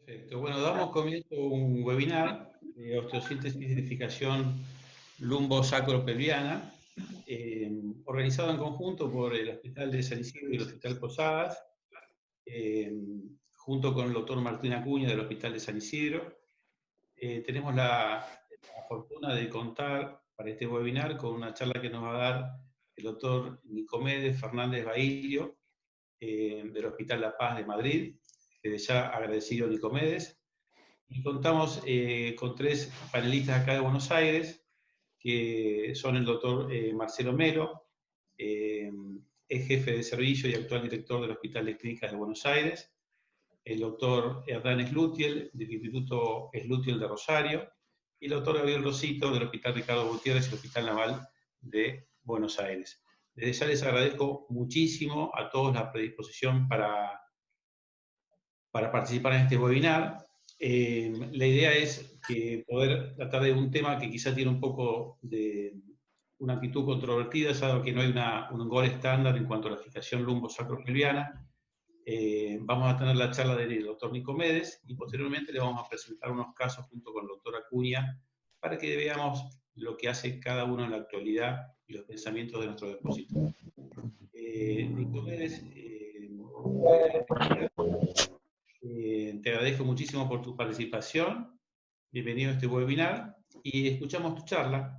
Perfecto. Bueno, damos comienzo a un webinar de osteosíntesis y edificación lumbosacropelviana, organizado en conjunto por el Hospital de San Isidro y el Hospital Posadas, eh, junto con el doctor Martín Acuña del Hospital de San Isidro. Tenemos la fortuna de contar para este webinar con una charla que nos va a dar el doctor Nicomedes Fernández Bailio, del Hospital La Paz de Madrid. Desde ya agradecido a Nicomedes. Y contamos con tres panelistas acá de Buenos Aires, que son el doctor Marcelo Melo, es jefe de servicio y actual director del Hospital de Clínicas de Buenos Aires, el doctor Hernán Slutiel, del Instituto Slutiel de Rosario, y el doctor Gabriel Rosito, del Hospital Ricardo Gutiérrez y el Hospital Naval de Buenos Aires. Desde ya les agradezco muchísimo a todos la predisposición para participar en este webinar. La idea es que poder tratar de un tema que quizá tiene un poco de una actitud controvertida, dado que no hay un gol estándar en cuanto a la fijación lumbosacropelviana. Vamos a tener la charla del doctor Nicomedes y posteriormente le vamos a presentar unos casos junto con el doctor Acuña para que veamos lo que hace cada uno en la actualidad y los pensamientos de nuestro depósito. Nicomedes, te agradezco muchísimo por tu participación. Bienvenido a este webinar y escuchamos tu charla.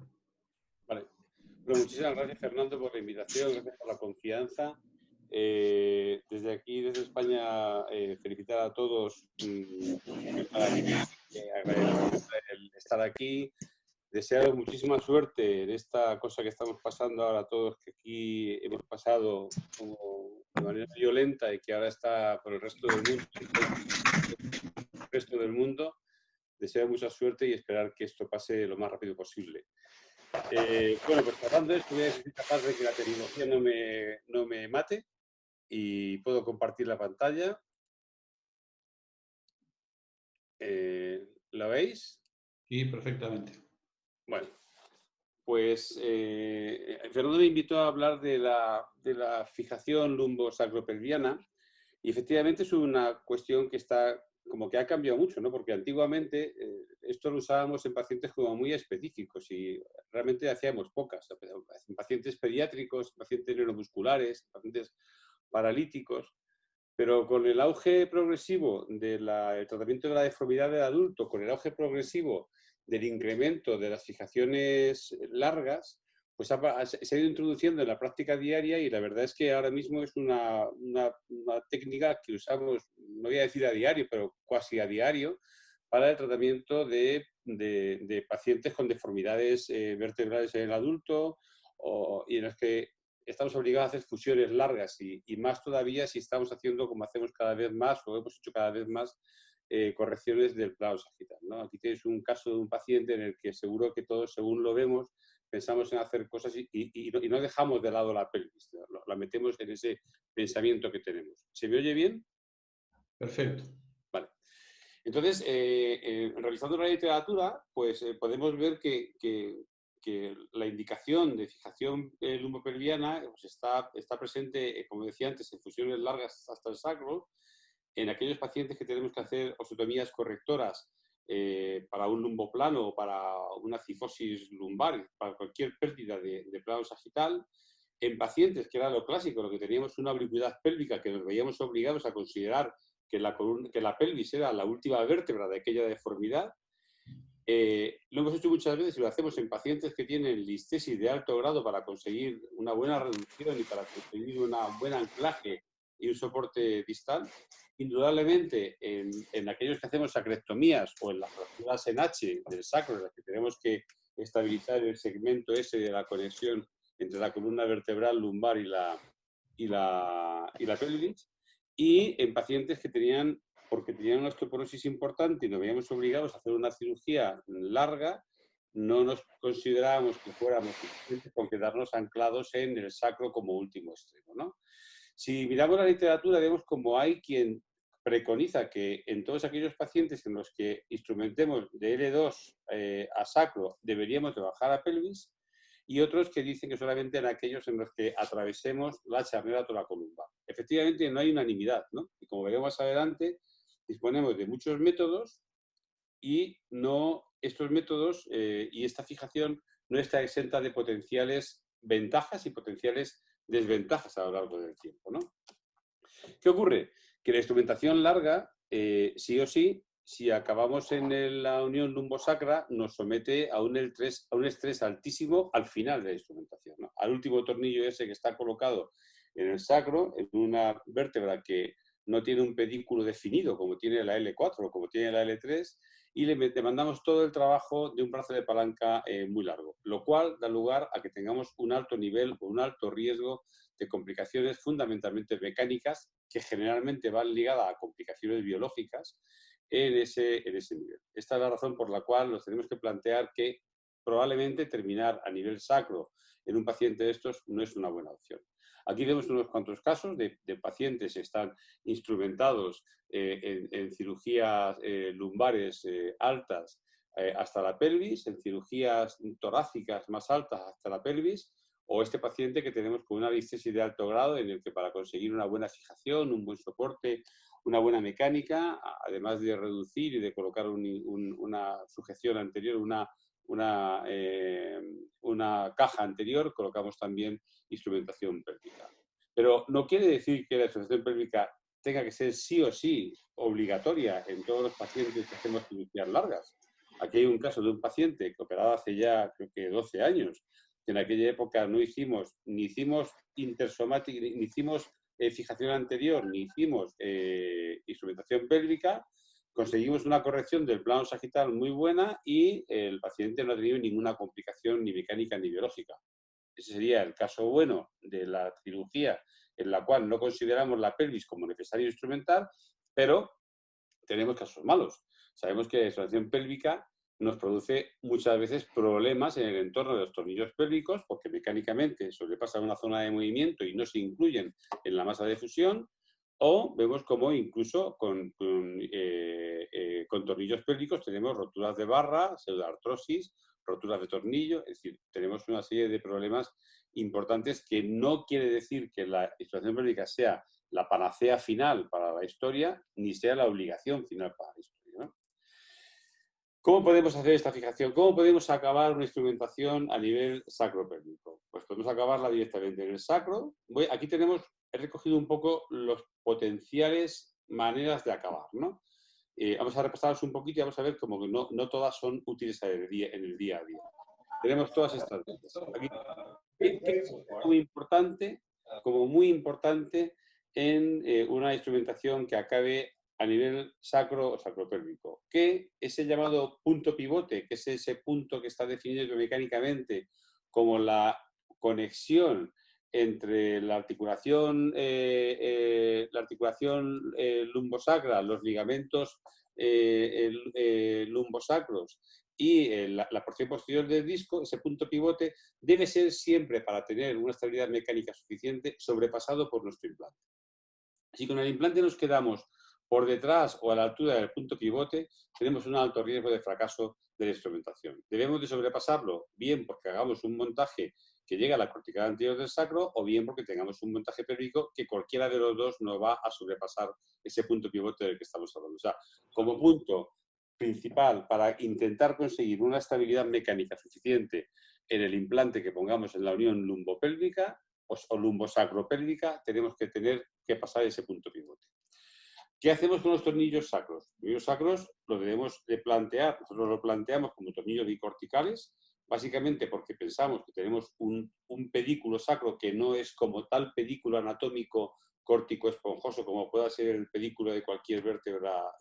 Vale. Bueno, muchísimas gracias, Fernando, por la invitación, gracias por la confianza. Desde aquí, desde España, felicitar a todos, agradecer el estar aquí, desearos muchísima suerte en esta cosa que estamos pasando ahora todos, que aquí hemos pasado como de manera violenta y que ahora está por el resto del mundo. Deseo mucha suerte y esperar que esto pase lo más rápido posible. Bueno, pues tratando de esto, voy a ser capaz de que la tecnología no me mate y puedo compartir la pantalla. ¿Lo veis? Sí, perfectamente. Bueno, pues Fernando me invitó a hablar de la fijación lumbosacropelviana y efectivamente es una cuestión que está como que ha cambiado mucho, ¿no? Porque antiguamente esto lo usábamos en pacientes como muy específicos y realmente hacíamos pocas, en pacientes pediátricos, pacientes neuromusculares, pacientes paralíticos, pero con el auge progresivo del tratamiento de la deformidad del adulto, con el auge progresivo del incremento de las fijaciones largas, pues se ha ido introduciendo en la práctica diaria y la verdad es que ahora mismo es una técnica que usamos, no voy a decir a diario, pero casi a diario, para el tratamiento de pacientes con deformidades vertebrales en el adulto y en los que estamos obligados a hacer fusiones largas y más todavía si estamos haciendo, como hacemos cada vez más, o hemos hecho cada vez más, correcciones del plano sagital, ¿no? Aquí tienes un caso de un paciente en el que seguro que todos, según lo vemos, pensamos en hacer cosas y no dejamos de lado la pelvis, ¿no? La metemos en ese pensamiento que tenemos. ¿Se me oye bien? Perfecto. Vale. Entonces, revisando la literatura, pues podemos ver que la indicación de fijación lumbopelviana pues está presente, como decía antes, en fusiones largas hasta el sacro, en aquellos pacientes que tenemos que hacer osteotomías correctoras para un lumboplano o para una cifosis lumbar, para cualquier pérdida de plano sagital, en pacientes, que era lo clásico, lo que teníamos una oblicuidad pélvica, que nos veíamos obligados a considerar que la pelvis era la última vértebra de aquella deformidad. Lo hemos hecho muchas veces y lo hacemos en pacientes que tienen listesis de alto grado para conseguir una buena reducción y para conseguir un buen anclaje y un soporte distal. Indudablemente, en aquellos que hacemos sacrectomías o en las fracturas en H del sacro, en las que tenemos que estabilizar el segmento ese de la conexión entre la columna vertebral lumbar y la pelvis, y en pacientes que porque tenían una osteoporosis importante y nos veíamos obligados a hacer una cirugía larga, no nos considerábamos que fuéramos suficientes con quedarnos anclados en el sacro como último extremo, ¿no? Si miramos la literatura, vemos como hay quien preconiza que en todos aquellos pacientes en los que instrumentemos de L2 a sacro deberíamos de bajar a pelvis, y otros que dicen que solamente en aquellos en los que atravesemos la charnera toracolumbar. Efectivamente, no hay unanimidad, ¿no? Y como veremos más adelante, disponemos de muchos métodos y estos métodos y esta fijación no está exenta de potenciales ventajas y potenciales desventajas a lo largo del tiempo, ¿no? ¿Qué ocurre? Que la instrumentación larga, sí o sí, si acabamos en la unión lumbosacra, nos somete a un estrés altísimo al final de la instrumentación, ¿no? Al último tornillo ese que está colocado en el sacro, en una vértebra que no tiene un pedículo definido, como tiene la L4 o como tiene la L3, y le demandamos todo el trabajo de un brazo de palanca muy largo, lo cual da lugar a que tengamos un alto nivel o un alto riesgo de complicaciones fundamentalmente mecánicas que generalmente van ligadas a complicaciones biológicas en ese nivel. Esta es la razón por la cual nos tenemos que plantear que probablemente terminar a nivel sacro en un paciente de estos no es una buena opción. Aquí vemos unos cuantos casos de pacientes que están instrumentados en cirugías lumbares altas hasta la pelvis, en cirugías torácicas más altas hasta la pelvis, o este paciente que tenemos con una distesis de alto grado en el que para conseguir una buena fijación, un buen soporte, una buena mecánica, además de reducir y de colocar una sujeción anterior, una caja anterior, colocamos también instrumentación pélvica. Pero no quiere decir que la instrumentación pélvica tenga que ser sí o sí obligatoria en todos los pacientes que hacemos cirugías largas. Aquí hay un caso de un paciente que operado hace ya, creo que 12 años, que en aquella época ni hicimos intersomática, ni hicimos fijación anterior, ni hicimos instrumentación pélvica, conseguimos una corrección del plano sagital muy buena y el paciente no ha tenido ninguna complicación ni mecánica ni biológica. Ese sería el caso bueno de la cirugía en la cual no consideramos la pelvis como necesario instrumental, pero tenemos casos malos. Sabemos que la instrumentación pélvica nos produce muchas veces problemas en el entorno de los tornillos pélvicos porque mecánicamente sobrepasan una zona de movimiento y no se incluyen en la masa de fusión, o vemos como incluso con tornillos pélvicos tenemos roturas de barra, pseudoartrosis, roturas de tornillo, es decir, tenemos una serie de problemas importantes que no quiere decir que la instrumentación pélvica sea la panacea final para la historia, ni sea la obligación final para la historia, ¿no? ¿Cómo podemos hacer esta fijación? ¿Cómo podemos acabar una instrumentación a nivel sacropélvico? Pues podemos acabarla directamente en el sacro. Aquí he recogido un poco los potenciales maneras de acabar, ¿no? Vamos a repasarlos un poquito y vamos a ver como que no todas son útiles en el día a día. Tenemos todas estas vías. Aquí, ¿qué es muy importante en una instrumentación que acabe a nivel sacro o sacropélvico? Que ese llamado punto pivote, que es ese punto que está definido mecánicamente como la conexión entre la articulación lumbosacra, los ligamentos lumbosacros y la porción posterior del disco, ese punto pivote debe ser siempre, para tener una estabilidad mecánica suficiente, sobrepasado por nuestro implante. Si con el implante nos quedamos por detrás o a la altura del punto pivote, tenemos un alto riesgo de fracaso de la instrumentación. Debemos de sobrepasarlo, bien porque hagamos un montaje que llegue a la cortical anterior del sacro, o bien porque tengamos un montaje pélvico que cualquiera de los dos no va a sobrepasar ese punto pivote del que estamos hablando. O sea, como punto principal para intentar conseguir una estabilidad mecánica suficiente en el implante que pongamos en la unión lumbopélvica o lumbosacropélvica, tenemos que pasar ese punto pivote. ¿Qué hacemos con los tornillos sacros? Los tornillos sacros los debemos de plantear, nosotros lo planteamos como tornillos bicorticales, básicamente porque pensamos que tenemos un pedículo sacro que no es como tal pedículo anatómico córtico esponjoso como pueda ser el pedículo de cualquier vértebra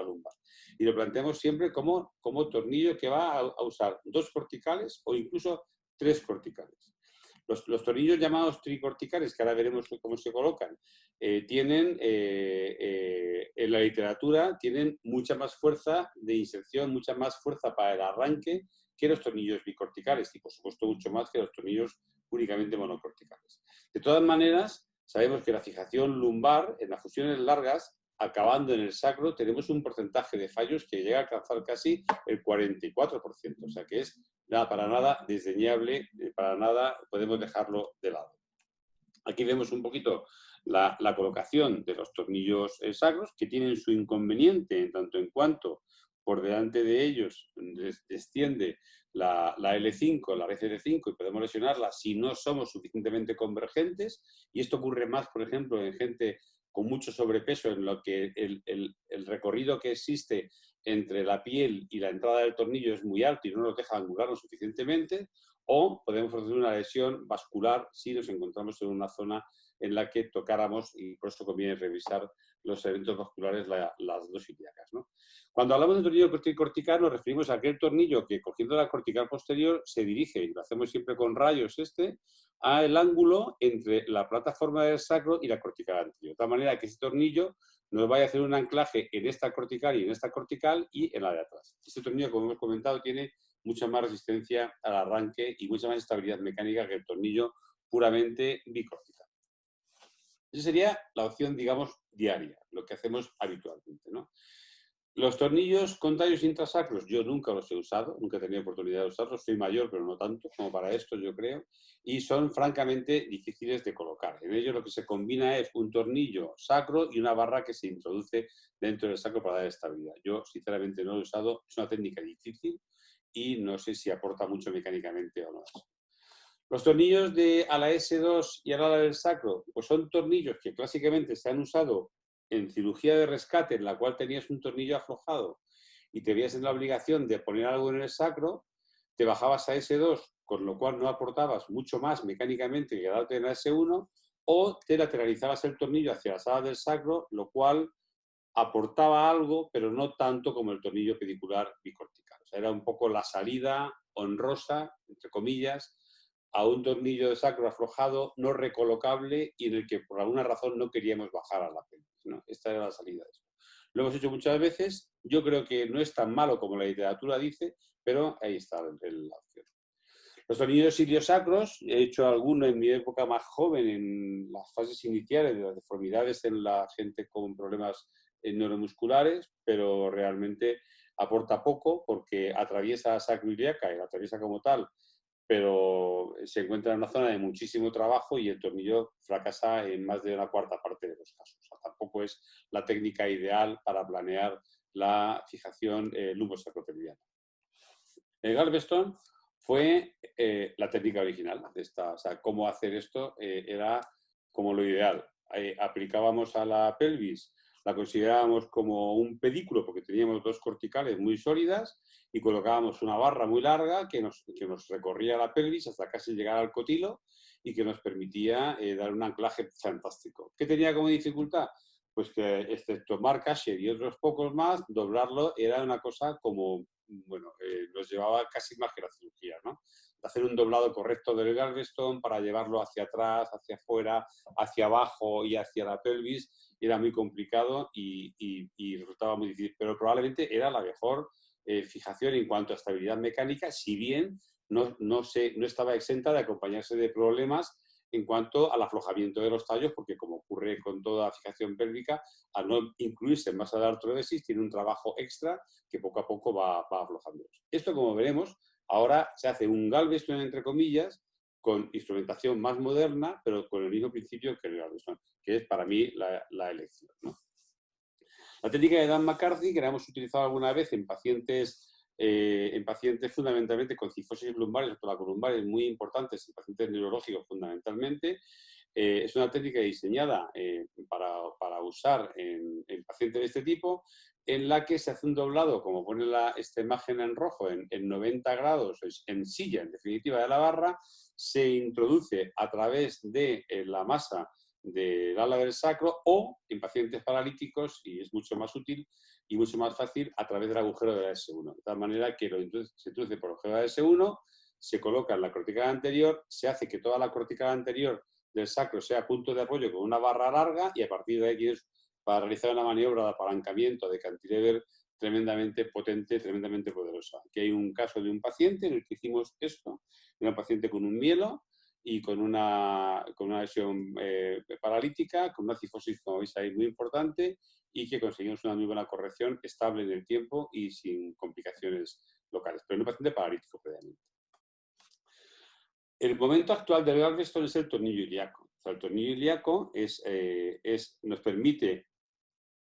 lumbar. Y lo planteamos siempre como tornillo que va a usar 2 corticales o incluso 3 corticales. Los tornillos llamados tricorticales, que ahora veremos cómo se colocan, en la literatura tienen mucha más fuerza de inserción, mucha más fuerza para el arranque que los tornillos bicorticales y, por supuesto, mucho más que los tornillos únicamente monocorticales. De todas maneras, sabemos que la fijación lumbar, en las fusiones largas, acabando en el sacro, tenemos un porcentaje de fallos que llega a alcanzar casi el 44%. O sea que es para nada desdeñable, para nada podemos dejarlo de lado. Aquí vemos un poquito la colocación de los tornillos sacros, que tienen su inconveniente en tanto en cuanto por delante de ellos desciende la L5, la RCD5, y podemos lesionarla si no somos suficientemente convergentes, y esto ocurre más, por ejemplo, en gente con mucho sobrepeso, en lo que el recorrido que existe entre la piel y la entrada del tornillo es muy alto y no nos deja angularnos suficientemente, o podemos hacer una lesión vascular si nos encontramos en una zona en la que tocáramos, y por eso conviene revisar los eventos vasculares, las dos ilíacas, ¿no? Cuando hablamos de tornillo cortical nos referimos a aquel tornillo que, cogiendo la cortical posterior, se dirige, y lo hacemos siempre con rayos al ángulo entre la plataforma del sacro y la cortical anterior. De tal manera que ese tornillo nos vaya a hacer un anclaje en esta cortical y en esta cortical y en la de atrás. Este tornillo, como hemos comentado, tiene mucha más resistencia al arranque y mucha más estabilidad mecánica que el tornillo puramente bicortical. Esa sería la opción, digamos, diaria, lo que hacemos habitualmente, ¿no? Los tornillos con tallos intrasacros, yo nunca los he usado, nunca he tenido oportunidad de usarlos, soy mayor, pero no tanto como para esto, yo creo, y son francamente difíciles de colocar. En ellos lo que se combina es un tornillo sacro y una barra que se introduce dentro del sacro para dar estabilidad. Yo, sinceramente, no lo he usado, es una técnica difícil y no sé si aporta mucho mecánicamente o no. Los tornillos a la S2 y al ala del sacro, pues son tornillos que clásicamente se han usado en cirugía de rescate, en la cual tenías un tornillo aflojado y te veías en la obligación de poner algo en el sacro, te bajabas a S2, con lo cual no aportabas mucho más mecánicamente que quedarte en la S1, o te lateralizabas el tornillo hacia la sala del sacro, lo cual aportaba algo, pero no tanto como el tornillo pedicular bicortical. O sea, era un poco la salida honrosa, entre comillas, a un tornillo de sacro aflojado, no recolocable y en el que por alguna razón no queríamos bajar a la pelvis, ¿no? Esta era la salida de esto. Lo hemos hecho muchas veces, yo creo que no es tan malo como la literatura dice, pero ahí está la opción. Los tornillos iliosacros, he hecho alguno en mi época más joven, en las fases iniciales de las deformidades en la gente con problemas neuromusculares, pero realmente aporta poco porque atraviesa sacroiliaca y la atraviesa como tal, pero se encuentra en una zona de muchísimo trabajo y el tornillo fracasa en más de una cuarta parte de los casos. O sea, tampoco es la técnica ideal para planear la fijación lumbosacropelviana. El Galveston fue la técnica original de esta, o sea, cómo hacer esto era como lo ideal. Aplicábamos a la pelvis, la considerábamos como un pedículo porque teníamos dos corticales muy sólidas y colocábamos una barra muy larga que nos recorría la pelvis hasta casi llegar al cotilo y que nos permitía dar un anclaje fantástico. ¿Qué tenía como dificultad? Pues que, excepto Mark Asher y otros pocos más, doblarlo era una cosa como, bueno, nos llevaba casi más que la cirugía, ¿no? Hacer un doblado correcto del Galveston para llevarlo hacia atrás, hacia afuera, hacia abajo y hacia la pelvis era muy complicado y resultaba muy difícil, pero probablemente era la mejor fijación en cuanto a estabilidad mecánica, si bien no estaba exenta de acompañarse de problemas en cuanto al aflojamiento de los tallos, porque como ocurre con toda fijación pélvica, al no incluirse en masa de artrodesis, tiene un trabajo extra que poco a poco va aflojando. Esto, como veremos, ahora se hace un Galveston, entre comillas, con instrumentación más moderna, pero con el mismo principio que el Galveston, que es para mí la elección, ¿no? La técnica de Dan McCarthy, que la hemos utilizado alguna vez en pacientes fundamentalmente con cifosis lumbares o columbares muy importantes, en pacientes neurológicos fundamentalmente, es una técnica diseñada para usar en pacientes de este tipo, en la que se hace un doblado, como pone esta imagen en rojo, en 90 grados, en silla, en definitiva, de la barra, se introduce a través de la masa del ala del sacro o en pacientes paralíticos, y es mucho más útil y mucho más fácil a través del agujero de la S1. De tal manera que se introduce por el agujero de la S1, se coloca en la cortical anterior, se hace que toda la cortical anterior del sacro sea punto de apoyo con una barra larga y a partir de ahí es para realizar una maniobra de apalancamiento de cantilever tremendamente potente, tremendamente poderosa. Aquí hay un caso de un paciente en el que hicimos esto, era un paciente con un mielo y con una lesión paralítica, con una cifosis, como veis ahí, muy importante y que conseguimos una muy buena corrección estable en el tiempo y sin complicaciones locales, pero en un paciente paralítico previamente. El momento actual del Galveston es el tornillo ilíaco. O sea, el tornillo ilíaco nos permite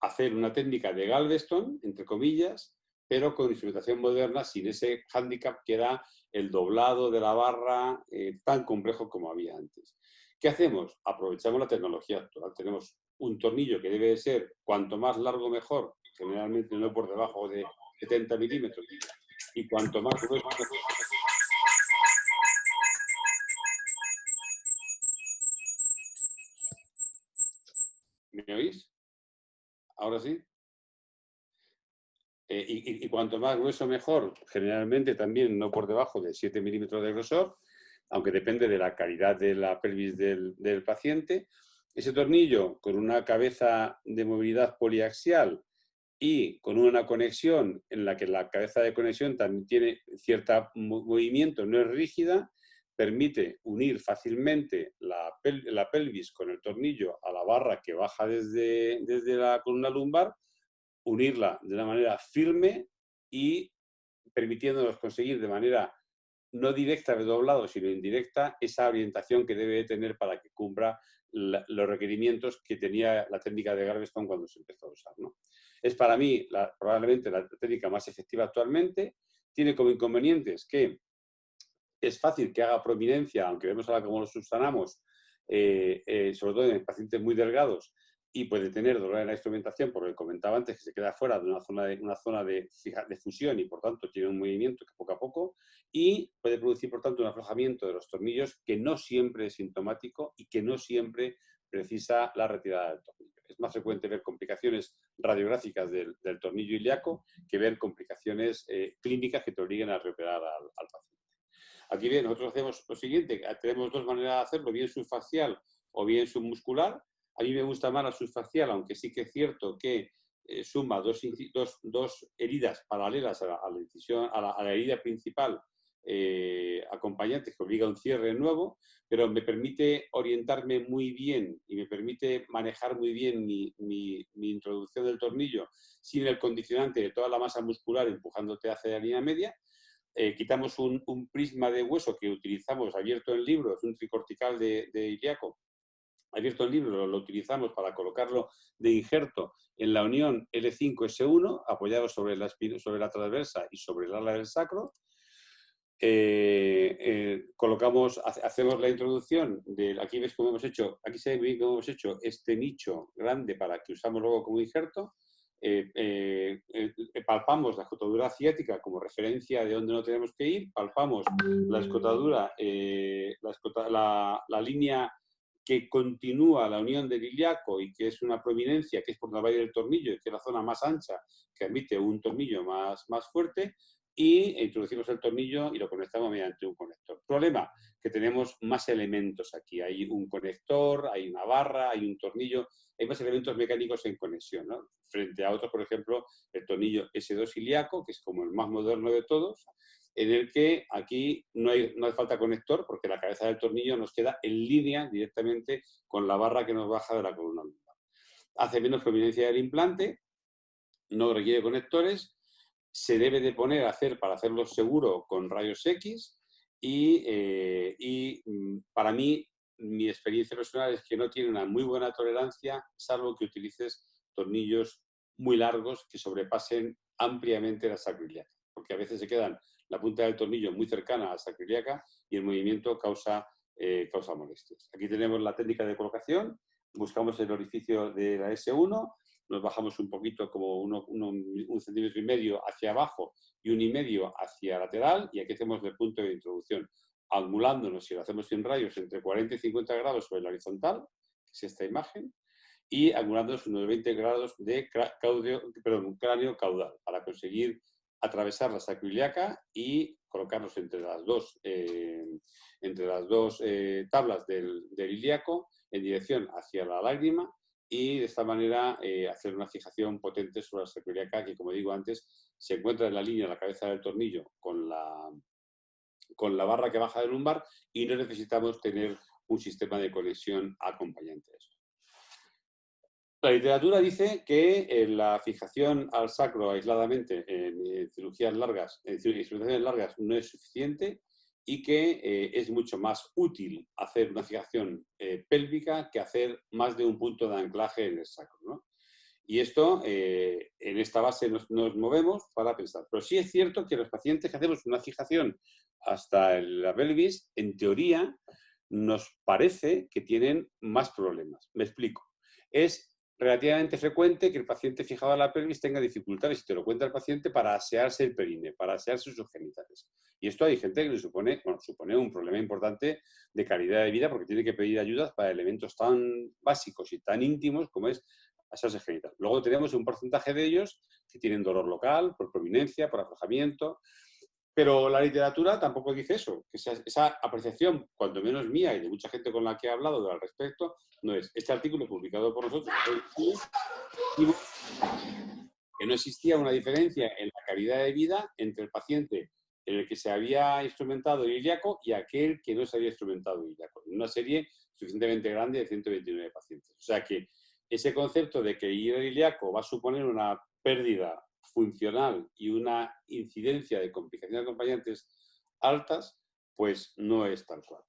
hacer una técnica de Galveston, entre comillas, pero con instrumentación moderna, sin ese hándicap que era el doblado de la barra tan complejo como había antes. ¿Qué hacemos? Aprovechamos la tecnología actual. Tenemos un tornillo que debe de ser cuanto más largo mejor, generalmente no por debajo de 70 milímetros, y cuanto más grueso mejor. ¿Me oís? ¿Ahora sí? Y cuanto más grueso mejor, generalmente también no por debajo de 7 milímetros de grosor, aunque depende de la calidad de la pelvis del paciente. Ese tornillo con una cabeza de movilidad poliaxial y con una conexión en la que la cabeza de conexión también tiene cierto movimiento, no es rígida, permite unir fácilmente la pelvis con el tornillo a la barra que baja desde la columna lumbar, unirla de una manera firme y permitiéndonos conseguir de manera no directa de doblado, sino indirecta, esa orientación que debe tener para que cumpla los requerimientos que tenía la técnica de Galveston cuando se empezó a usar, ¿no? Es para mí probablemente la técnica más efectiva actualmente. Tiene como inconvenientes que es fácil que haga prominencia, aunque vemos ahora cómo lo subsanamos, sobre todo en pacientes muy delgados, y puede tener dolor en la instrumentación, porque comentaba antes que se queda fuera de una zona de fusión y por tanto tiene un movimiento que poco a poco, y puede producir por tanto un aflojamiento de los tornillos que no siempre es sintomático y que no siempre precisa la retirada del tornillo. Es más frecuente ver complicaciones radiográficas del tornillo ilíaco que ver complicaciones clínicas que te obliguen a reoperar al paciente. Aquí bien, nosotros hacemos lo siguiente, tenemos dos maneras de hacerlo, bien subfacial o bien submuscular. A mí me gusta más la subfacial, aunque sí que es cierto que suma dos heridas paralelas a la incisión, a la herida principal acompañantes que obliga a un cierre nuevo, pero me permite orientarme muy bien y me permite manejar muy bien mi introducción del tornillo sin el condicionante de toda la masa muscular empujándote hacia la línea media. Quitamos un prisma de hueso que utilizamos abierto en libros, un tricortical de ilíaco, abierto en libro, lo utilizamos para colocarlo de injerto en la unión L5-S1, apoyado sobre la transversa y sobre el ala del sacro. Hacemos la introducción aquí ves cómo hemos hecho, aquí se ve bien cómo hemos hecho este nicho grande para que usamos luego como injerto. Palpamos la escotadura ciática como referencia de dónde no tenemos que ir, palpamos la escotadura, la línea que continúa la unión del ilíaco y que es una prominencia, que es por donde va a ir el tornillo, que es la zona más ancha que admite un tornillo más fuerte, y introducimos el tornillo y lo conectamos mediante un conector. Problema, que tenemos más elementos aquí. Hay un conector, hay una barra, hay un tornillo, hay más elementos mecánicos en conexión, ¿no? Frente a otros, por ejemplo, el tornillo S2 ilíaco, que es como el más moderno de todos, en el que aquí no hace falta conector porque la cabeza del tornillo nos queda en línea directamente con la barra que nos baja de la columna lumbar. Hace menos prominencia del implante, no requiere conectores, se debe de poner a hacer para hacerlo seguro con rayos X y para mí, mi experiencia personal es que no tiene una muy buena tolerancia, salvo que utilices tornillos muy largos que sobrepasen ampliamente la sacroiliaca, porque a veces se quedan la punta del tornillo muy cercana a la sacroiliaca y el movimiento causa molestias. Aquí tenemos la técnica de colocación, buscamos el orificio de la S1, nos bajamos un poquito como un centímetro y medio hacia abajo y 1,5 hacia lateral, y aquí hacemos el punto de introducción, angulándonos, si lo hacemos sin rayos, entre 40 y 50 grados sobre la horizontal, que es esta imagen, y angulándonos unos 20 grados de cráneo caudal, para conseguir atravesar la sacroiliaca y colocarnos entre las dos tablas del ilíaco en dirección hacia la lágrima, y de esta manera hacer una fijación potente sobre la sacroiliaca que, como digo antes, se encuentra en la línea de la cabeza del tornillo con la barra que baja del lumbar, y no necesitamos tener un sistema de conexión acompañante a eso. La literatura dice que la fijación al sacro aisladamente en cirugías largas, en instrumentaciones largas, no es suficiente, y que es mucho más útil hacer una fijación pélvica que hacer más de un punto de anclaje en el sacro, ¿no? Y esto, en esta base nos movemos para pensar. Pero sí es cierto que los pacientes que hacemos una fijación hasta la pelvis, en teoría, nos parece que tienen más problemas. Me explico. Es relativamente frecuente que el paciente fijado a la pelvis tenga dificultades, y te lo cuenta el paciente, para asearse el perine, para asearse sus genitales. Y esto hay gente que le supone un problema importante de calidad de vida, porque tiene que pedir ayudas para elementos tan básicos y tan íntimos como es asearse genital. Luego tenemos un porcentaje de ellos que tienen dolor local, por prominencia, por aflojamiento. Pero la literatura tampoco dice eso, que esa apreciación, cuanto menos mía y de mucha gente con la que he hablado al respecto, no es. Este artículo publicado por nosotros, que no existía una diferencia en la calidad de vida entre el paciente en el que se había instrumentado el ilíaco y aquel que no se había instrumentado el ilíaco, en una serie suficientemente grande de 129 pacientes. O sea que ese concepto de que ir al ilíaco va a suponer una pérdida funcional y una incidencia de complicaciones acompañantes altas, pues no es tal cual.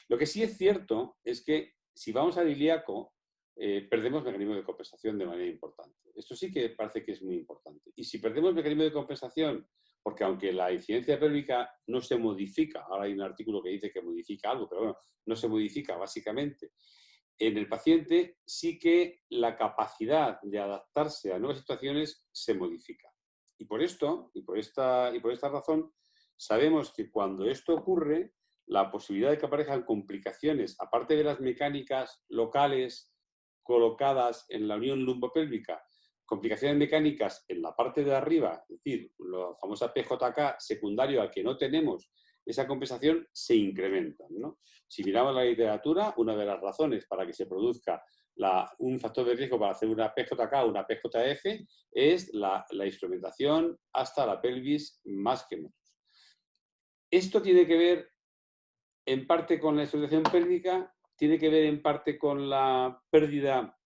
Lo que sí es cierto es que si vamos al ilíaco, perdemos mecanismos de compensación de manera importante. Esto sí que parece que es muy importante. Y si perdemos mecanismos de compensación, porque aunque la incidencia pélvica no se modifica, ahora hay un artículo que dice que modifica algo, pero bueno, no se modifica básicamente, en el paciente sí que la capacidad de adaptarse a nuevas situaciones se modifica. Y por esto, y por esta razón, sabemos que cuando esto ocurre, la posibilidad de que aparezcan complicaciones, aparte de las mecánicas locales colocadas en la unión lumbopélvica, complicaciones mecánicas en la parte de arriba, es decir, la famosa PJK secundario al que no tenemos esa compensación, se incrementan, ¿no? Si miramos la literatura, una de las razones para que se produzca un factor de riesgo para hacer una PJK o una PJF es la instrumentación hasta la pelvis más que menos. Esto tiene que ver en parte con la instrumentación pélvica, tiene que ver en parte con la pérdida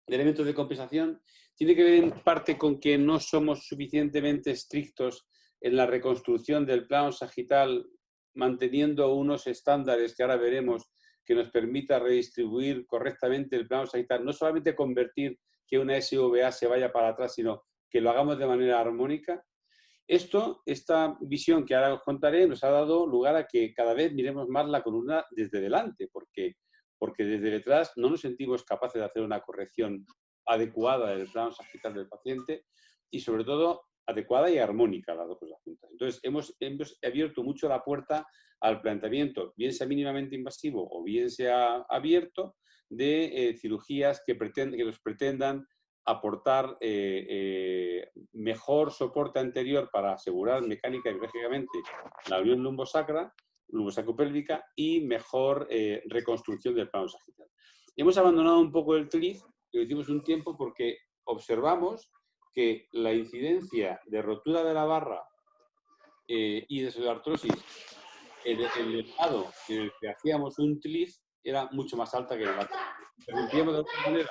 de elementos de compensación, tiene que ver en parte con que no somos suficientemente estrictos en la reconstrucción del plano sagital, manteniendo unos estándares que ahora veremos que nos permita redistribuir correctamente el plano sagital, no solamente convertir que una SVA se vaya para atrás, sino que lo hagamos de manera armónica. Esta visión que ahora os contaré nos ha dado lugar a que cada vez miremos más la columna desde delante, porque desde detrás no nos sentimos capaces de hacer una corrección adecuada del plano sagital del paciente y, sobre todo, adecuada y armónica, las dos cosas juntas. Entonces, hemos abierto mucho la puerta al planteamiento, bien sea mínimamente invasivo o bien sea abierto, de cirugías que nos pretendan aportar mejor soporte anterior para asegurar mecánica y biológicamente la unión lumbosacra, lumbosacropélvica y mejor reconstrucción del plano sagital. Hemos abandonado un poco el TLIF, que lo hicimos un tiempo porque observamos que la incidencia de rotura de la barra y de pseudoartrosis en el lado en el que hacíamos un TLIF era mucho más alta que en el lateral. Interrumpíamos de alguna manera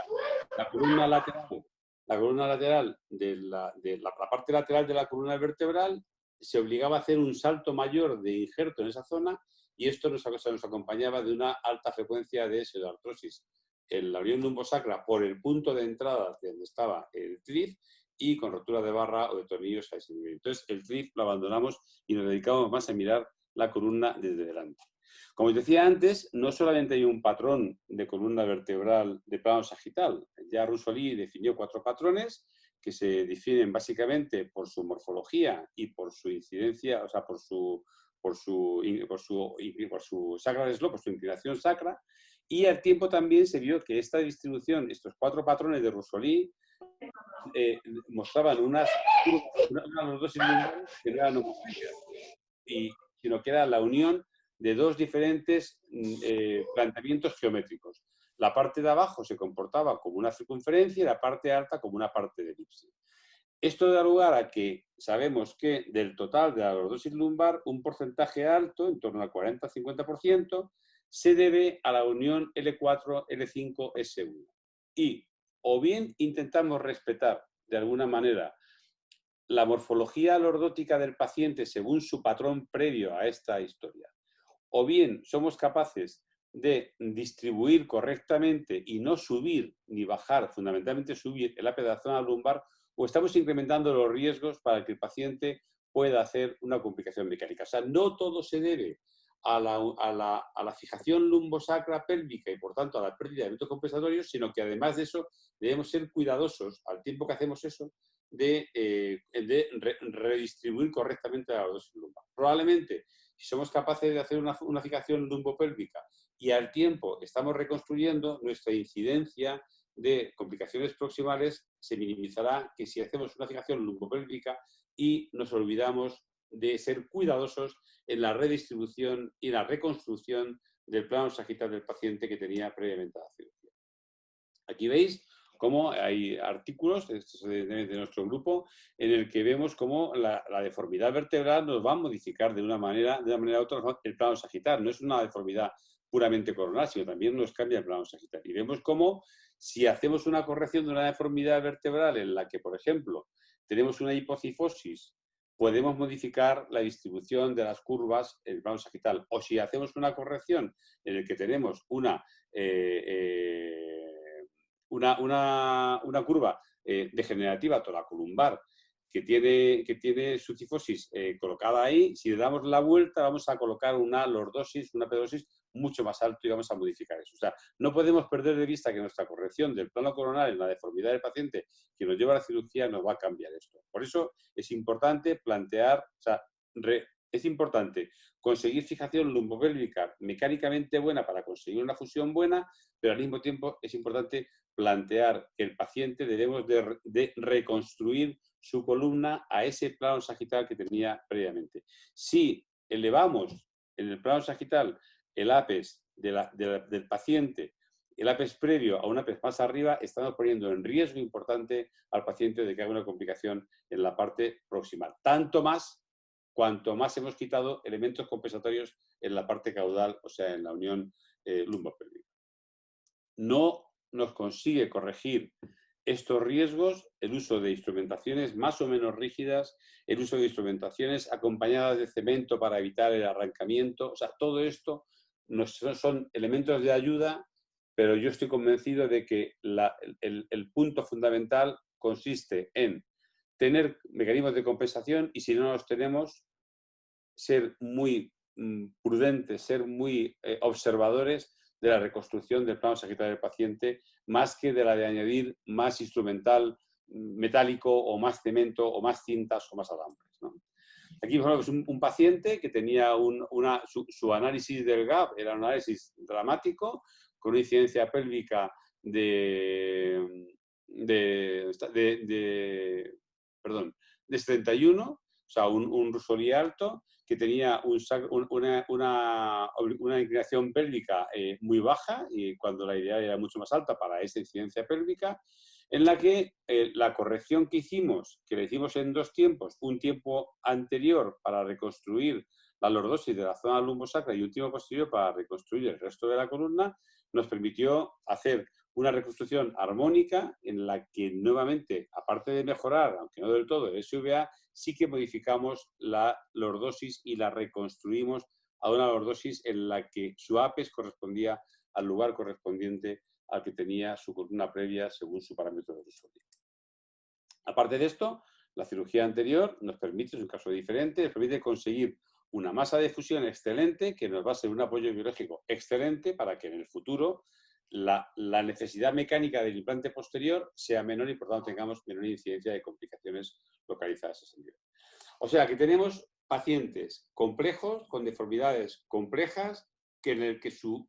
la columna lateral de la parte lateral de la columna vertebral, se obligaba a hacer un salto mayor de injerto en esa zona y esto nos acompañaba de una alta frecuencia de pseudoartrosis en la unión lumbosacra por el punto de entrada de donde estaba el TLIF y con rotura de barra o de tornillos a ese nivel. Entonces el TLIF lo abandonamos y nos dedicamos más a mirar la columna desde delante. Como os decía antes, no solamente hay un patrón de columna vertebral de plano sagital. Ya Russoli definió 4 patrones que se definen básicamente por su morfología y por su incidencia, o sea, por su sacral slope, por su inclinación sacra. Y al tiempo también se vio que esta distribución, estos 4 patrones de Russoli, mostraban unas lordosis lumbares que no eran homogéneas, sino que era la unión de dos diferentes planteamientos geométricos. La parte de abajo se comportaba como una circunferencia y la parte alta como una parte de elipse. Esto da lugar a que sabemos que del total de la lordosis lumbar, un porcentaje alto, en torno al 40-50%, se debe a la unión L4-L5-S1. Y o bien intentamos respetar de alguna manera la morfología lordótica del paciente según su patrón previo a esta historia, o bien somos capaces de distribuir correctamente y no subir ni bajar, fundamentalmente subir el APE de la zona lumbar, o estamos incrementando los riesgos para que el paciente pueda hacer una complicación mecánica. O sea, no todo se debe a la fijación lumbosacra pélvica y, por tanto, a la pérdida de elementos compensatorios, sino que además de eso debemos ser cuidadosos al tiempo que hacemos eso de redistribuir correctamente la lordosis lumbar. Probablemente, si somos capaces de hacer una fijación lumbopélvica y al tiempo estamos reconstruyendo, nuestra incidencia de complicaciones proximales se minimizará que si hacemos una fijación lumbopélvica y nos olvidamos de ser cuidadosos en la redistribución y la reconstrucción del plano sagital del paciente que tenía previamente a la cirugía. Aquí veis cómo hay artículos de nuestro grupo en el que vemos cómo la deformidad vertebral nos va a modificar de una manera u otra el plano sagital. No es una deformidad puramente coronal, sino también nos cambia el plano sagital. Y vemos cómo si hacemos una corrección de una deformidad vertebral en la que, por ejemplo, tenemos una hipocifosis, podemos modificar la distribución de las curvas en el plano sagital. O si hacemos una corrección en la que tenemos una curva degenerativa toracolumbar que tiene su cifosis colocada ahí, si le damos la vuelta vamos a colocar una lordosis, una pedosis mucho más alto y vamos a modificar eso. O sea, no podemos perder de vista que nuestra corrección del plano coronal en la deformidad del paciente que nos lleva a la cirugía nos va a cambiar esto. Por eso es importante plantear, o sea, es importante conseguir fijación lumbopélvica mecánicamente buena para conseguir una fusión buena, pero al mismo tiempo es importante plantear que el paciente debemos de reconstruir su columna a ese plano sagital que tenía previamente. Si elevamos en el plano sagital el APES del paciente, el APES previo a un APES más arriba, estamos poniendo en riesgo importante al paciente de que haga una complicación en la parte proximal. Tanto más cuanto más hemos quitado elementos compensatorios en la parte caudal, o sea, en la unión lumbopélvica. No nos consigue corregir estos riesgos el uso de instrumentaciones más o menos rígidas, el uso de instrumentaciones acompañadas de cemento para evitar el arrancamiento. O sea, todo esto son elementos de ayuda, pero yo estoy convencido de que el punto fundamental consiste en tener mecanismos de compensación y si no los tenemos, ser muy prudentes, ser muy observadores de la reconstrucción del plano sagital del paciente, más que de la de añadir más instrumental metálico o más cemento o más cintas o más alambres, ¿no? Aquí, por ejemplo, es un paciente que tenía su análisis del GAP, era un análisis dramático, con una incidencia pélvica de 71, o sea, un Rusoli alto, que tenía una inclinación pélvica muy baja, y cuando la ideal era mucho más alta para esa incidencia pélvica, en la que la corrección que la hicimos en dos tiempos, un tiempo anterior para reconstruir la lordosis de la zona lumbosacra y un tiempo posterior para reconstruir el resto de la columna, nos permitió hacer una reconstrucción armónica en la que nuevamente, aparte de mejorar, aunque no del todo, el SVA, sí que modificamos la lordosis y la reconstruimos a una lordosis en la que su APES correspondía al lugar correspondiente al que tenía su columna previa según su parámetro de Rusoli. Aparte de esto, la cirugía anterior nos permite, es un caso diferente, nos permite conseguir una masa de fusión excelente que nos va a ser un apoyo biológico excelente para que en el futuro la necesidad mecánica del implante posterior sea menor y por tanto tengamos menor incidencia de complicaciones localizadas a ese nivel. O sea que tenemos pacientes complejos, con deformidades complejas, en el que su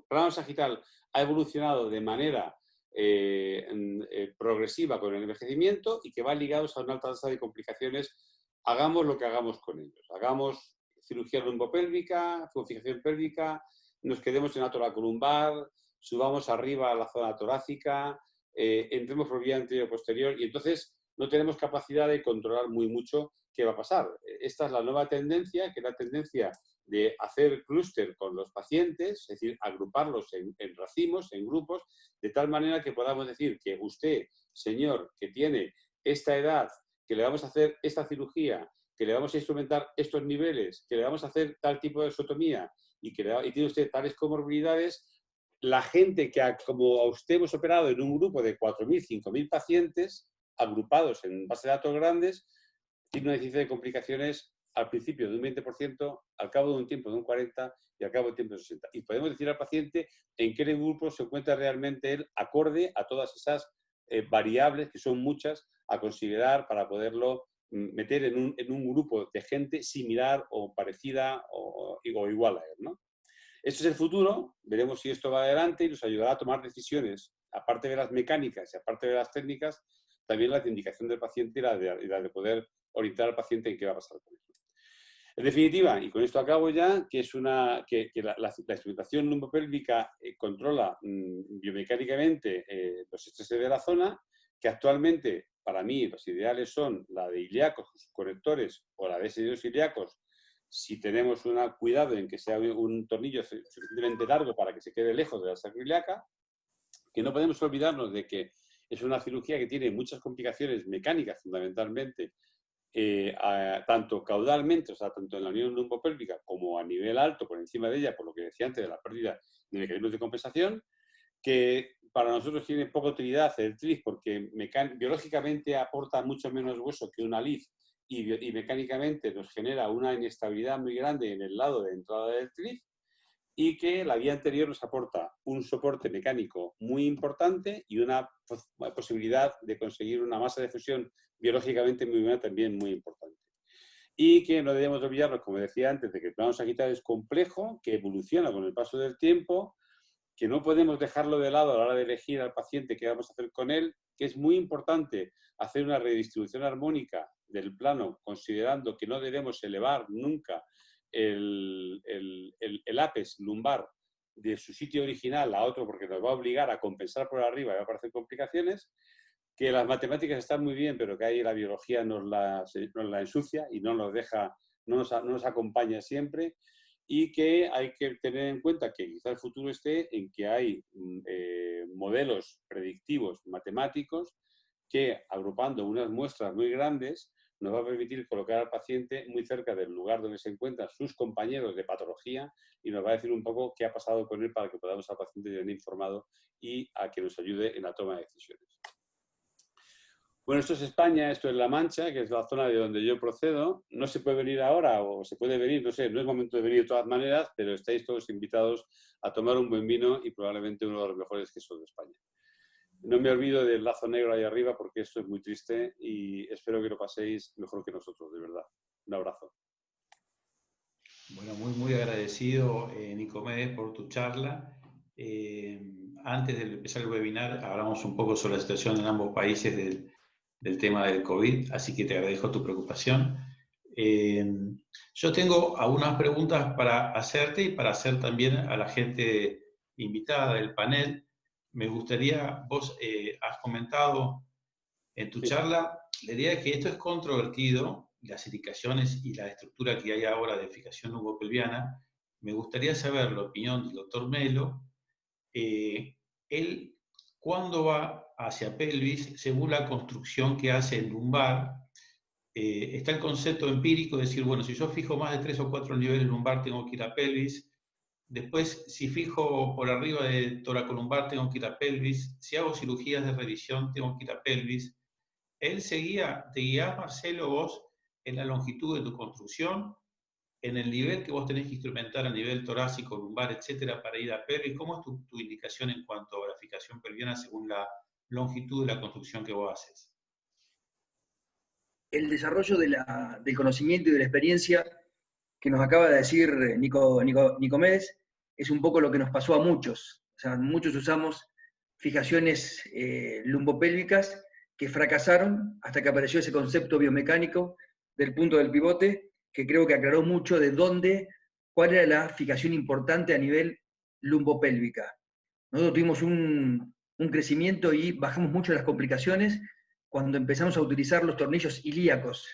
plano sagital ha evolucionado de manera progresiva con el envejecimiento y que van ligados a una alta tasa de complicaciones, hagamos lo que hagamos con ellos. Hagamos cirugía lumbopélvica, fijación pélvica, nos quedemos en la toracolumbar, subamos arriba a la zona torácica, entremos por vía anterior o posterior y entonces no tenemos capacidad de controlar muy mucho qué va a pasar. Esta es la nueva tendencia, que es la tendencia de hacer clúster con los pacientes, es decir, agruparlos en racimos, en grupos, de tal manera que podamos decir que usted, señor, que tiene esta edad, que le vamos a hacer esta cirugía, que le vamos a instrumentar estos niveles, que le vamos a hacer tal tipo de osteotomía y tiene usted tales comorbilidades, la gente como a usted hemos operado en un grupo de 4.000, 5.000 pacientes, agrupados en bases de datos grandes, tiene una incidencia de complicaciones al principio de un 20%, al cabo de un tiempo de un 40% y al cabo de un tiempo de 60%. Y podemos decir al paciente en qué grupo se encuentra realmente él acorde a todas esas variables, que son muchas, a considerar para poderlo meter en un grupo de gente similar o parecida o igual a él, ¿no? Este es el futuro, veremos si esto va adelante y nos ayudará a tomar decisiones, aparte de las mecánicas y aparte de las técnicas, también la de indicación del paciente y la de poder orientar al paciente en qué va a pasar con él. En definitiva, y con esto acabo ya, que es la instrumentación lumbopélvica controla biomecánicamente los estreses de la zona, que actualmente, para mí, los ideales son la de ilíacos, conectores, o la de senios ilíacos, si tenemos cuidado en que sea un tornillo suficientemente largo para que se quede lejos de la sacro ilíaca, que no podemos olvidarnos de que es una cirugía que tiene muchas complicaciones mecánicas, fundamentalmente, tanto caudalmente, o sea, tanto en la unión lumbopélvica como a nivel alto, por encima de ella, por lo que decía antes de la pérdida de mecanismos de compensación, que para nosotros tiene poca utilidad el TRIF porque biológicamente aporta mucho menos hueso que una LIF y mecánicamente nos genera una inestabilidad muy grande en el lado de entrada del TRIF, y que la vía anterior nos aporta un soporte mecánico muy importante y una posibilidad de conseguir una masa de fusión biológicamente muy buena también muy importante. Y que no debemos olvidarnos, como decía antes, de que el plano sagital es complejo, que evoluciona con el paso del tiempo, que no podemos dejarlo de lado a la hora de elegir al paciente qué vamos a hacer con él, que es muy importante hacer una redistribución armónica del plano, considerando que no debemos elevar nunca el ápex lumbar de su sitio original a otro porque nos va a obligar a compensar por arriba y va a aparecer complicaciones, que las matemáticas están muy bien, pero que ahí la biología nos la ensucia y no nos deja, no nos acompaña siempre, y que hay que tener en cuenta que quizá el futuro esté en que hay modelos predictivos matemáticos que, agrupando unas muestras muy grandes, nos va a permitir colocar al paciente muy cerca del lugar donde se encuentran sus compañeros de patología y nos va a decir un poco qué ha pasado con él para que podamos al paciente bien informado y a que nos ayude en la toma de decisiones. Bueno, esto es España, esto es La Mancha, que es la zona de donde yo procedo. No se puede venir ahora o se puede venir, no sé, no es momento de venir de todas maneras, pero estáis todos invitados a tomar un buen vino y probablemente uno de los mejores quesos de España. No me olvido del lazo negro ahí arriba porque esto es muy triste y espero que lo paséis mejor que nosotros, de verdad. Un abrazo. Bueno, muy agradecido, Nicomedes, por tu charla. Antes de empezar el webinar, hablamos un poco sobre la situación en ambos países del tema del COVID, así que te agradezco tu preocupación. Yo tengo algunas preguntas para hacerte y para hacer también a la gente invitada del panel. Me gustaría, vos has comentado en tu charla, la idea es que esto es controvertido, las indicaciones y la estructura que hay ahora de fijación lumbopelviana. Me gustaría saber la opinión del doctor Melo. Él, cuando va hacia pelvis, según la construcción que hace en lumbar, está el concepto empírico de decir, bueno, si yo fijo más de 3 o 4 niveles lumbar, tengo que ir a pelvis. Después, si fijo por arriba de toracolumbar, tengo que ir a pelvis. Si hago cirugías de revisión, tengo que ir a pelvis. Él te guías, Marcelo, vos en la longitud de tu construcción, en el nivel que vos tenés que instrumentar a nivel torácico, lumbar, etcétera, para ir a pelvis. ¿Cómo es tu indicación en cuanto a la fijación pelviana según la longitud de la construcción que vos haces? El desarrollo del conocimiento y de la experiencia que nos acaba de decir Nicomedes es un poco lo que nos pasó a muchos. O sea, muchos usamos fijaciones lumbopélvicas que fracasaron hasta que apareció ese concepto biomecánico del punto del pivote, que creo que aclaró mucho de cuál era la fijación importante a nivel lumbopélvica. Nosotros tuvimos un crecimiento y bajamos mucho las complicaciones cuando empezamos a utilizar los tornillos ilíacos.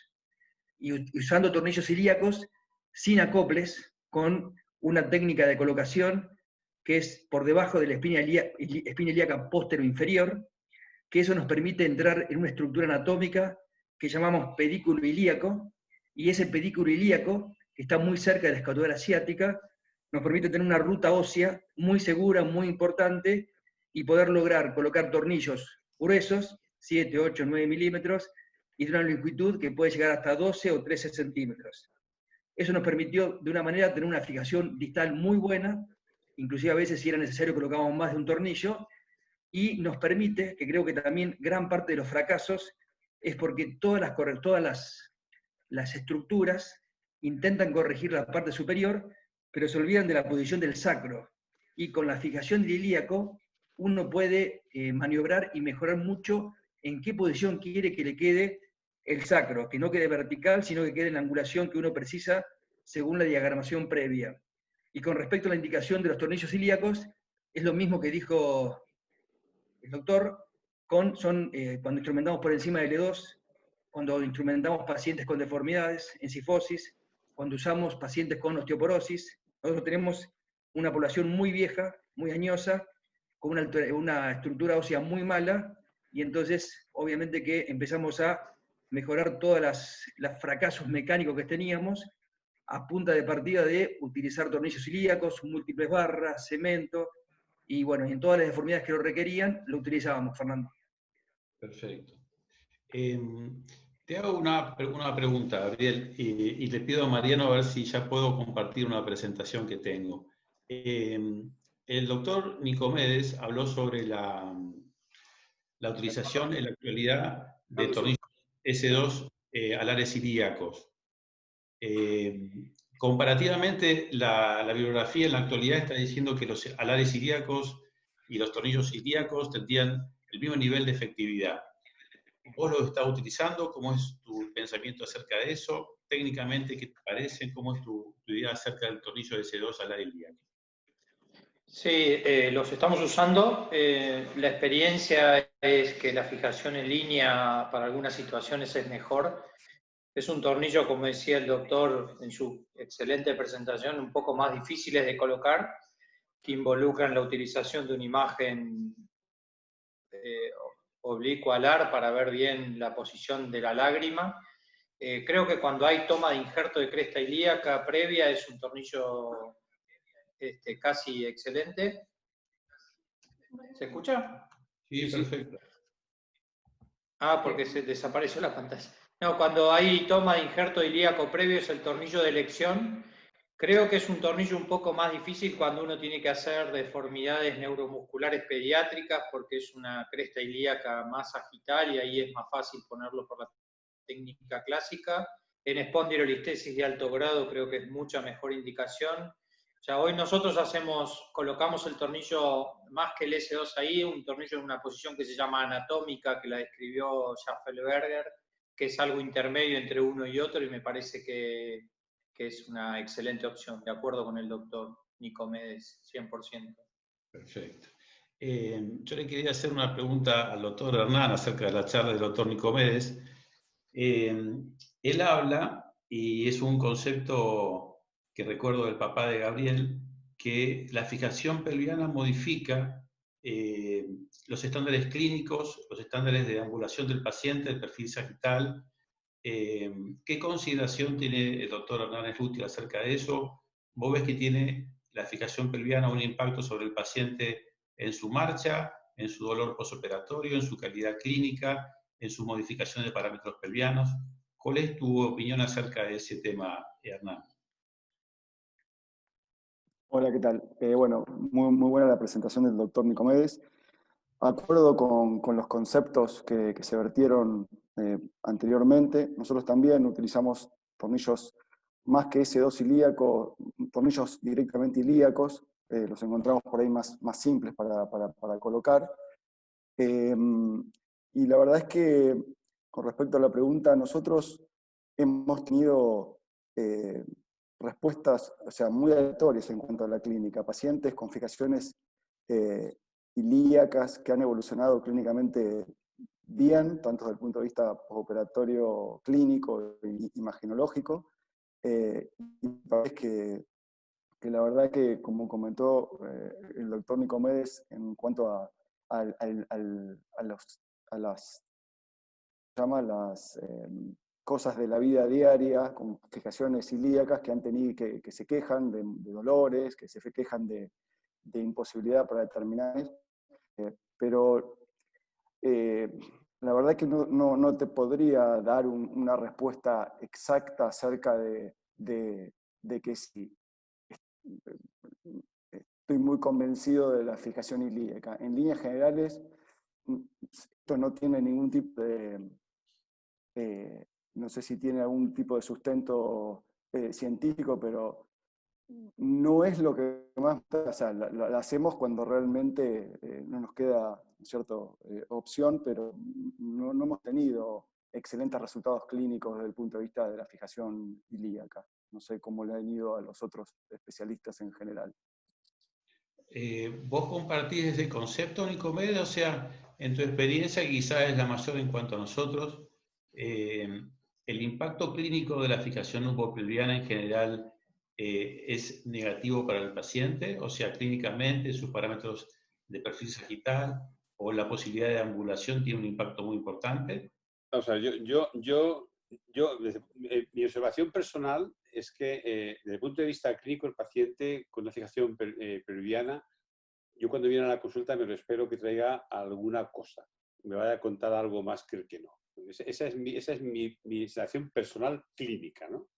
Y usando tornillos ilíacos sin acoples, con una técnica de colocación que es por debajo de la espina ilíaca póstero inferior, que eso nos permite entrar en una estructura anatómica que llamamos pedículo ilíaco, y ese pedículo ilíaco, que está muy cerca de la escápula asiática, nos permite tener una ruta ósea muy segura, muy importante, y poder lograr colocar tornillos gruesos, 7, 8, 9 milímetros, y de una longitud que puede llegar hasta 12 o 13 centímetros. Eso nos permitió, de una manera, tener una fijación distal muy buena, inclusive a veces si era necesario colocábamos más de un tornillo, y nos permite, que creo que también gran parte de los fracasos es porque todas las estructuras intentan corregir la parte superior, pero se olvidan de la posición del sacro. Y con la fijación del ilíaco, uno puede maniobrar y mejorar mucho en qué posición quiere que le quede el sacro, que no quede vertical, sino que quede en la angulación que uno precisa según la diagramación previa. Y con respecto a la indicación de los tornillos ilíacos, es lo mismo que dijo el doctor, cuando instrumentamos por encima del E2, cuando instrumentamos pacientes con deformidades, en cifosis, cuando usamos pacientes con osteoporosis. Nosotros tenemos una población muy vieja, muy añosa, con una estructura ósea muy mala, y entonces obviamente que empezamos a mejorar todos los fracasos mecánicos que teníamos a punta de partida de utilizar tornillos ilíacos, múltiples barras, cemento, y bueno, y en todas las deformidades que lo requerían, lo utilizábamos, Fernando. Perfecto. Te hago una pregunta, Gabriel, y le pido a Mariano a ver si ya puedo compartir una presentación que tengo. El doctor Nicomedes habló sobre la utilización en la actualidad de tornillos S2 alares ilíacos. Comparativamente, la bibliografía en la actualidad está diciendo que los alares ilíacos y los tornillos ilíacos tendrían el mismo nivel de efectividad. ¿Vos lo estás utilizando? ¿Cómo es tu pensamiento acerca de eso? Técnicamente, ¿qué te parece? ¿Cómo es tu idea acerca del tornillo de S2 alar ilíaco? Sí, los estamos usando. La experiencia es que la fijación en línea para algunas situaciones es mejor. Es un tornillo, como decía el doctor en su excelente presentación, un poco más difíciles de colocar, que involucran la utilización de una imagen oblicua alar para ver bien la posición de la lágrima. Creo que cuando hay toma de injerto de cresta ilíaca previa es un tornillo casi excelente. ¿Se escucha? Sí, perfecto. Ah, porque se desapareció la pantalla. No, cuando hay toma de injerto ilíaco previo es el tornillo de elección. Creo que es un tornillo un poco más difícil cuando uno tiene que hacer deformidades neuromusculares pediátricas porque es una cresta ilíaca más sagital y ahí es más fácil ponerlo por la técnica clásica. En espondilolistesis de alto grado creo que es mucha mejor indicación. O sea, hoy nosotros colocamos el tornillo más que el S2 ahí, un tornillo en una posición que se llama anatómica, que la describió Schaffelberger, que es algo intermedio entre uno y otro, y me parece que es una excelente opción, de acuerdo con el doctor Nicomedes, 100%. Perfecto. Yo le quería hacer una pregunta al doctor Hernán acerca de la charla del doctor Nicomedes. Él habla, y es un concepto que recuerdo del papá de Gabriel, que la fijación pelviana modifica los estándares clínicos, los estándares de angulación del paciente, el perfil sagital. ¿Qué consideración tiene el doctor Hernández Útil acerca de eso? ¿Vos ves que tiene la fijación pelviana un impacto sobre el paciente en su marcha, en su dolor posoperatorio, en su calidad clínica, en su modificación de parámetros pelvianos? ¿Cuál es tu opinión acerca de ese tema, Hernán? Hola, ¿qué tal? Bueno, muy buena la presentación del doctor Nicomedes. Acuerdo con los conceptos que se vertieron anteriormente. Nosotros también utilizamos tornillos más que S2 ilíaco, tornillos directamente ilíacos. Los encontramos por ahí más simples para colocar. Y la verdad es que, con respecto a la pregunta, nosotros hemos tenido respuestas, o sea, muy aleatorias en cuanto a la clínica. Pacientes con fijaciones ilíacas que han evolucionado clínicamente bien, tanto desde el punto de vista postoperatorio clínico e imaginológico. Y parece que la verdad que, como comentó el doctor Nicomedes, en cuanto a las cosas de la vida diaria, con fijaciones ilíacas que han tenido, que se quejan de dolores, que se quejan de imposibilidad para determinar, pero la verdad que no te podría dar una respuesta exacta acerca de que si estoy muy convencido de la fijación ilíaca. En líneas generales, esto no tiene ningún tipo de, no sé si tiene algún tipo de sustento científico, pero no es lo que más, o sea, la hacemos cuando realmente no nos queda, ¿cierto?, opción, pero no hemos tenido excelentes resultados clínicos desde el punto de vista de la fijación ilíaca. No sé cómo le han ido a los otros especialistas en general. ¿Vos compartís ese concepto, Nicomedes? O sea, en tu experiencia, quizás es la mayor en cuanto a nosotros, ¿el impacto clínico de la fijación lumbo-pelviana en general es negativo para el paciente? O sea, clínicamente, sus parámetros de perfil sagital o la posibilidad de ambulación tiene un impacto muy importante. O sea, mi observación personal es que desde el punto de vista clínico, el paciente con una fijación pelviana, yo cuando viene a la consulta me lo espero que traiga alguna cosa, me vaya a contar algo más que el que no. Esa es mi sensación personal clínica, ¿no?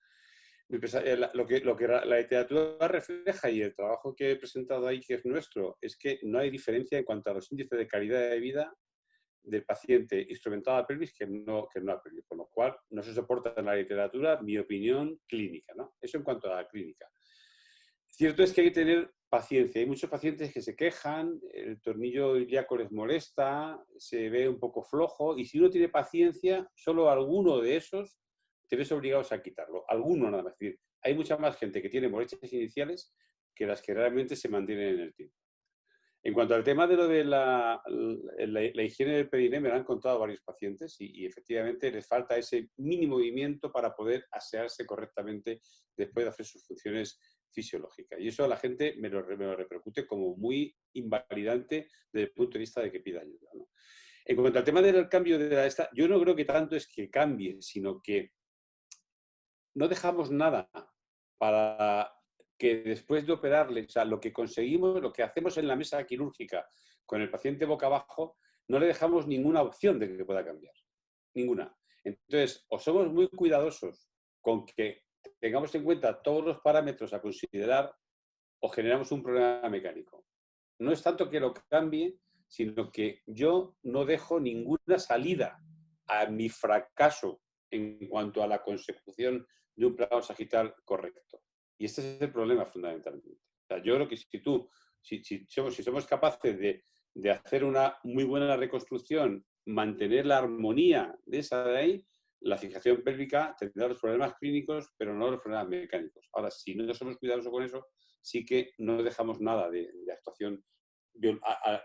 Lo que la literatura refleja y el trabajo que he presentado ahí, que es nuestro, es que no hay diferencia en cuanto a los índices de calidad de vida del paciente instrumentado a pelvis que no a pelvis, con lo cual no se soporta en la literatura mi opinión clínica, ¿no? Eso en cuanto a la clínica. Cierto es que hay que tener paciencia. Hay muchos pacientes que se quejan, el tornillo ilíaco les molesta, se ve un poco flojo, y si uno tiene paciencia, solo alguno de esos te ves obligados a quitarlo. Alguno nada más. Es decir, hay mucha más gente que tiene molestias iniciales que las que realmente se mantienen en el tiempo. En cuanto al tema de lo de la higiene del periné, me lo han contado varios pacientes y efectivamente les falta ese mínimo movimiento para poder asearse correctamente después de hacer sus funciones fisiológicas. Y eso a la gente me lo repercute como muy invalidante desde el punto de vista de que pida ayuda, ¿no? En cuanto al tema del cambio de esta, yo no creo que tanto es que cambie, sino que no dejamos nada para que después de operarle, o sea, lo que conseguimos, lo que hacemos en la mesa quirúrgica con el paciente boca abajo, no le dejamos ninguna opción de que pueda cambiar. Ninguna. Entonces, o somos muy cuidadosos con que tengamos en cuenta todos los parámetros a considerar o generamos un problema mecánico. No es tanto que lo cambie, sino que yo no dejo ninguna salida a mi fracaso en cuanto a la consecución de un plano sagital correcto. Y este es el problema fundamentalmente. O sea, yo creo que si somos capaces de hacer una muy buena reconstrucción, mantener la armonía de esa de ahí, la fijación pélvica tendrá los problemas clínicos, pero no los problemas mecánicos. Ahora, si no somos cuidadosos con eso, sí que no dejamos nada de actuación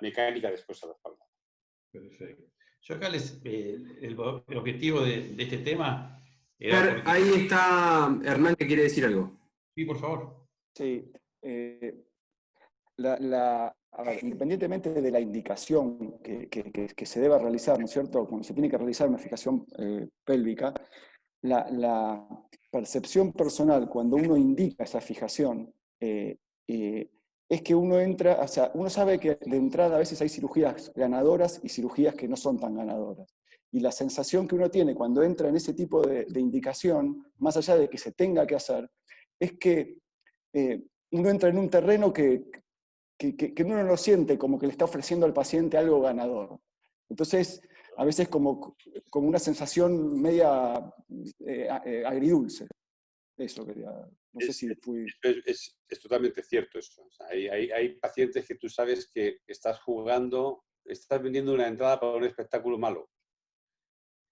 mecánica después a la espalda. Perfecto. Yo acá el objetivo de este tema era... Ahí está Hernán que quiere decir algo. Sí, por favor. Sí. A ver, independientemente de la indicación que se deba realizar, ¿no es cierto? Cuando se tiene que realizar una fijación pélvica, la percepción personal cuando uno indica esa fijación es que uno entra, o sea, uno sabe que de entrada a veces hay cirugías ganadoras y cirugías que no son tan ganadoras. Y la sensación que uno tiene cuando entra en ese tipo de indicación, más allá de que se tenga que hacer, es que uno entra en un terreno que uno no lo siente como que le está ofreciendo al paciente algo ganador. Entonces, a veces como una sensación media agridulce. Eso quería, no sé si fui... Es totalmente cierto eso. O sea, hay pacientes que tú sabes que estás vendiendo una entrada para un espectáculo malo,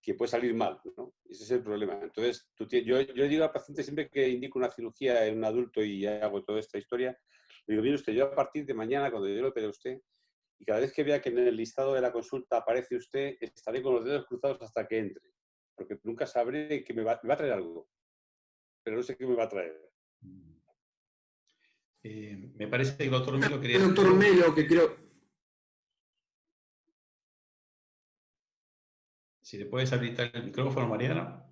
que puede salir mal, ¿no? Ese es el problema. Entonces, yo digo al paciente siempre que indico una cirugía en un adulto y hago toda esta historia, le digo, mire usted, yo a partir de mañana, cuando yo lo opere a usted, y cada vez que vea que en el listado de la consulta aparece usted, estaré con los dedos cruzados hasta que entre, porque nunca sabré que me va a traer algo, pero no sé qué me va a traer. Me parece que el doctor Melo quería... El doctor Melo, que creo... Si le puedes habilitar el micrófono, Mariano.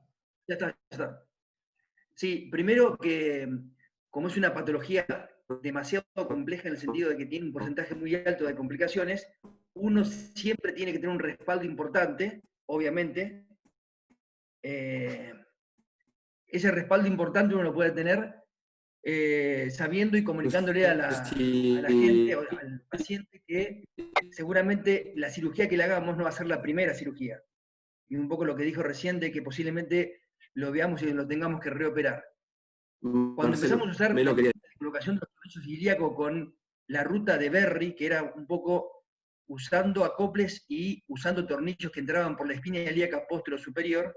Ya está, ya está. Sí, primero que como es una patología demasiado compleja en el sentido de que tiene un porcentaje muy alto de complicaciones, uno siempre tiene que tener un respaldo importante, obviamente. Ese respaldo importante uno lo puede tener sabiendo y comunicándole a la gente o al paciente que seguramente la cirugía que le hagamos no va a ser la primera cirugía. Y un poco lo que dijo recién de que posiblemente lo veamos y lo tengamos que reoperar. Cuando empezamos a usar la colocación de los tornillos ilíacos con la ruta de Berry, que era un poco usando acoples y usando tornillos que entraban por la espina ilíaca posterior superior,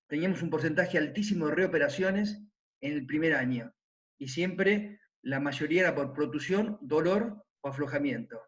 teníamos un porcentaje altísimo de reoperaciones en el primer año. Y siempre la mayoría era por protusión, dolor o aflojamiento.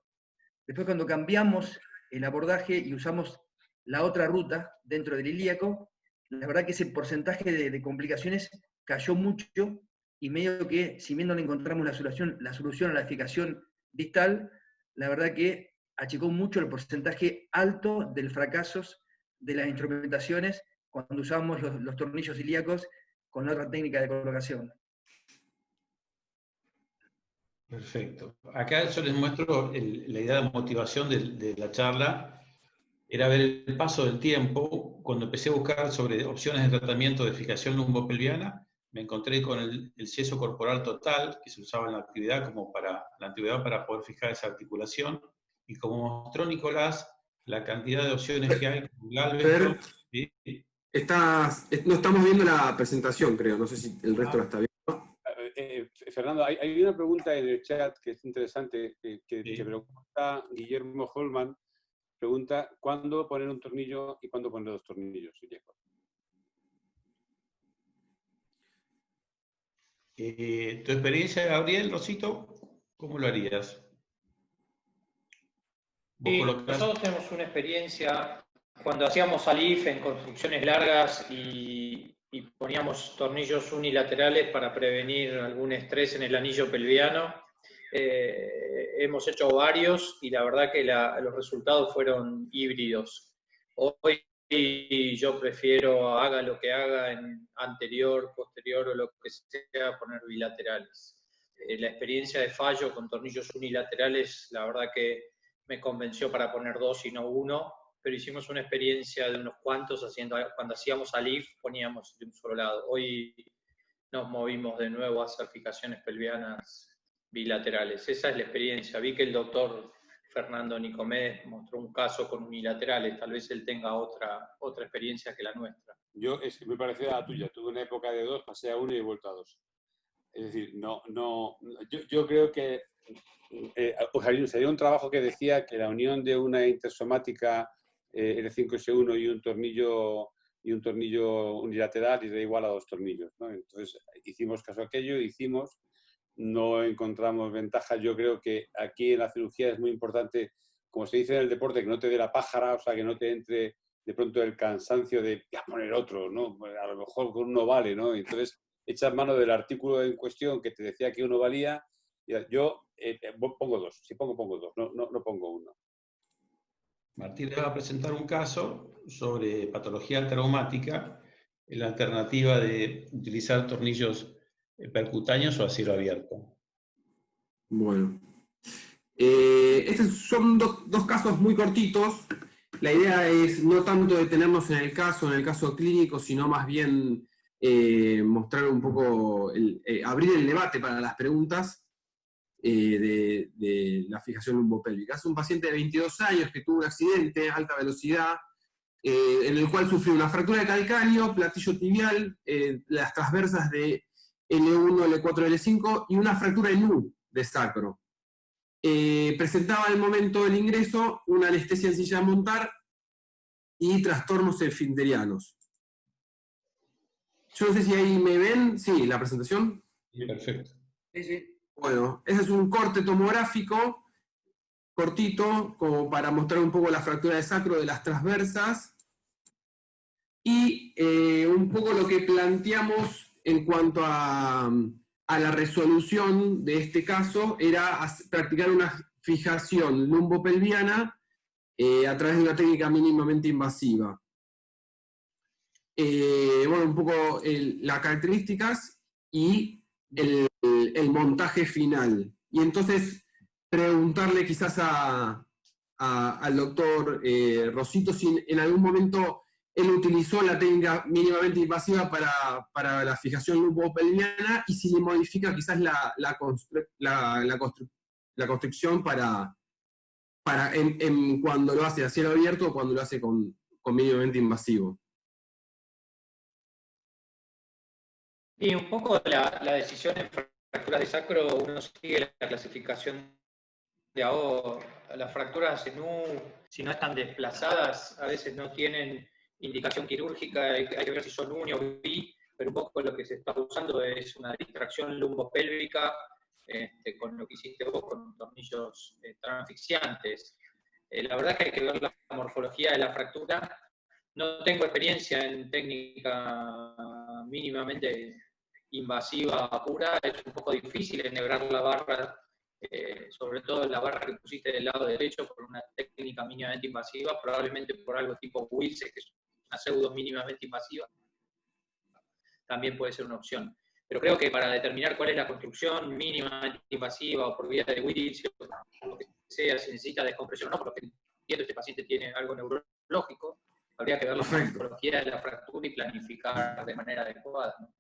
Después cuando cambiamos el abordaje y usamos la otra ruta dentro del ilíaco, la verdad que ese porcentaje de complicaciones cayó mucho y medio que, si bien no le encontramos la solución a la fijación distal, la verdad que achicó mucho el porcentaje alto de los fracasos de las instrumentaciones cuando usamos los tornillos ilíacos con la otra técnica de colocación. Perfecto. Acá yo les muestro la idea de motivación de la charla. Era ver el paso del tiempo. Cuando empecé a buscar sobre opciones de tratamiento de fijación lumbopelviana, me encontré con el yeso corporal total, que se usaba en la antigüedad para poder fijar esa articulación. Y como mostró Nicolás, la cantidad de opciones que hay con Galveston. ¿Sí? No estamos viendo la presentación, creo. No sé si el resto la está viendo. Fernando, hay una pregunta en el chat que es interesante, que pregunta Guillermo Holman. Pregunta, ¿cuándo poner un tornillo y cuándo poner dos tornillos? ¿Tu experiencia, Gabriel, Rosito, cómo lo harías? Nosotros tenemos una experiencia cuando hacíamos ALIF en construcciones largas y poníamos tornillos unilaterales para prevenir algún estrés en el anillo pelviano. Hemos hecho varios y la verdad que los resultados fueron híbridos. Hoy yo prefiero, haga lo que haga en anterior, posterior o lo que sea, poner bilaterales. La experiencia de fallo con tornillos unilaterales, la verdad que me convenció para poner dos y no uno, pero hicimos una experiencia de unos cuantos cuando hacíamos ALIF poníamos de un solo lado. Hoy nos movimos de nuevo a hacer fijaciones pelvianas bilaterales. Esa es la experiencia. Vi que el doctor Fernando Nicomedes mostró un caso con unilaterales. Tal vez él tenga otra experiencia que la nuestra. Yo, es muy parecida a la tuya. Tuve una época de dos, pasé a uno y he vuelto a dos. Es decir, yo creo que sería un trabajo que decía que la unión de una intersomática L5S1 y un tornillo unilateral y da igual a dos tornillos, ¿no? Entonces hicimos caso a aquello, no encontramos ventaja. Yo creo que aquí en la cirugía es muy importante, como se dice en el deporte, que no te dé la pájara, o sea, que no te entre de pronto el cansancio de ya poner otro, ¿no? A lo mejor con uno vale, ¿no? Entonces echas mano del artículo en cuestión que te decía que uno valía. Yo pongo dos, si pongo dos, no pongo uno. Martín le va a presentar un caso sobre patología traumática, la alternativa de utilizar tornillos percutáneos o a cielo abierto. Bueno. Estos son dos casos muy cortitos. La idea es no tanto detenernos en el caso clínico, sino más bien mostrar un poco, abrir el debate para las preguntas de la fijación lumbopélvica. Es un paciente de 22 años que tuvo un accidente a alta velocidad, en el cual sufrió una fractura de calcáneo, platillo tibial, las transversas de L1, L4, L5 y una fractura en U de sacro. Presentaba al momento del ingreso una anestesia en silla de montar y trastornos esfinterianos. Yo no sé si ahí me ven. Sí, la presentación. Sí, perfecto. Sí. Bueno, ese es un corte tomográfico cortito, como para mostrar un poco la fractura de sacro de las transversas. Y un poco lo que planteamos en cuanto a la resolución de este caso era practicar una fijación lumbopelviana a través de una técnica mínimamente invasiva. bueno, un poco las características y el montaje final. Y entonces preguntarle quizás al doctor Rosito si en algún momento él utilizó la técnica mínimamente invasiva para la fijación lumbopelviana y si le modifica quizás la construcción cuando lo hace a cielo abierto o cuando lo hace con mínimamente invasivo. Y un poco la decisión en fracturas de sacro, uno sigue la clasificación de AO. Las fracturas en U, si no están desplazadas, a veces no tienen indicación quirúrgica, hay que ver si son UNI o BI, pero un poco lo que se está usando es una distracción lumbopélvica, con lo que hiciste vos con tornillos transfixiantes. La verdad es que hay que ver la morfología de la fractura. No tengo experiencia en técnica mínimamente invasiva pura, es un poco difícil enhebrar la barra, sobre todo la barra que pusiste del lado derecho por una técnica mínimamente invasiva, probablemente por algo tipo Wilson, que es una pseudo mínimamente invasiva, también puede ser una opción. Pero creo que para determinar cuál es la construcción mínimamente invasiva o por vía de Wilson, o lo que sea, si necesita descompresión o no, por lo que entiendo este paciente tiene algo neurológico, habría que ver la morfología de la fractura y planificar de manera adecuada, ¿no?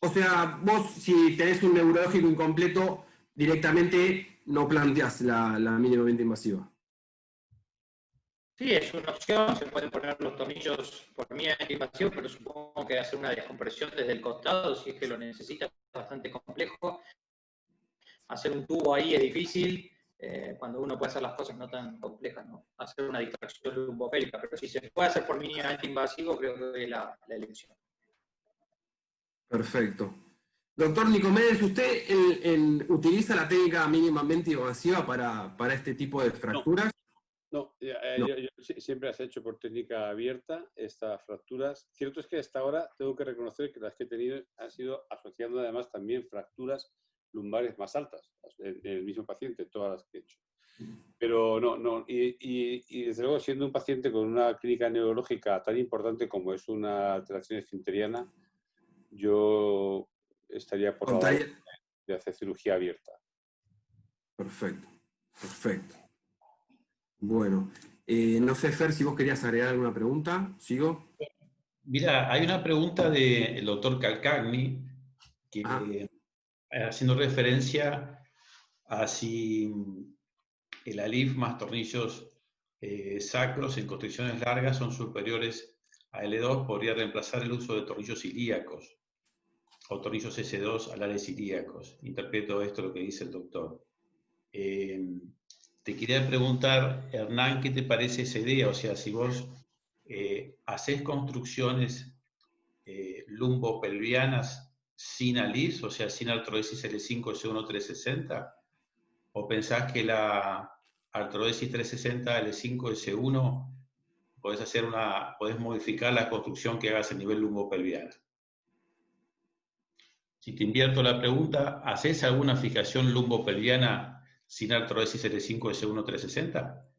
O sea, vos si tenés un neurológico incompleto, directamente no planteás la mínimamente invasiva. Sí, es una opción, se pueden poner los tornillos por mínimamente invasivo, pero supongo que hacer una descompresión desde el costado, si es que lo necesita, es bastante complejo. Hacer un tubo ahí es difícil, cuando uno puede hacer las cosas no tan complejas, ¿no? Hacer una distracción lumbopélvica, pero si se puede hacer por mínimamente invasivo, creo que es la elección. Perfecto. Doctor Nicomedes, ¿usted utiliza la técnica mínimamente invasiva para este tipo de fracturas? No, yo siempre las he hecho por técnica abierta, estas fracturas. Cierto es que hasta ahora tengo que reconocer que las que he tenido han sido asociando además también fracturas lumbares más altas, en el mismo paciente, todas las que he hecho. Pero no, y desde luego siendo un paciente con una clínica neurológica tan importante como es una alteración esfinteriana, yo estaría por la labor de hacer cirugía abierta. Perfecto, perfecto. Bueno, no sé, Fer, si vos querías agregar alguna pregunta. ¿Sigo? Mira, hay una pregunta del doctor Calcagni, que haciendo referencia a si el ALIF más tornillos sacros en construcciones largas son superiores a L2, podría reemplazar el uso de tornillos ilíacos o tornillos S2 alares ilíacos. Interpreto esto lo que dice el doctor. Te quería preguntar, Hernán, ¿qué te parece esa idea? O sea, si vos hacés construcciones lumbopelvianas sin ALIF, o sea, sin artrodesis L5 S1 360, o pensás que la artrodesis 360 L5 S1 podés modificar la construcción que hagas a nivel lumbopelviana? Si te invierto la pregunta, ¿hacés alguna fijación lumbopelviana sin artrodesis L5 S1 360?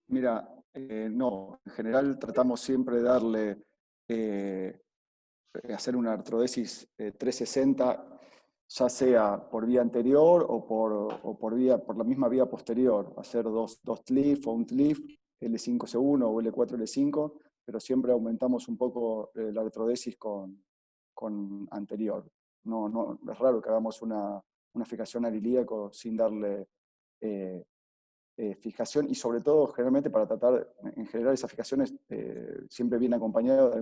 Mira, no, en general tratamos siempre de darle, hacer una artrodesis 360, ya sea por vía anterior o por la misma vía posterior, hacer dos TLIF o un TLIF, L5-C1 o L4-L5, pero siempre aumentamos un poco la artrodesis con anterior. No, es raro que hagamos una fijación al ilíaco sin darle fijación, y sobre todo generalmente para tratar, en general esas fijaciones siempre vienen acompañadas de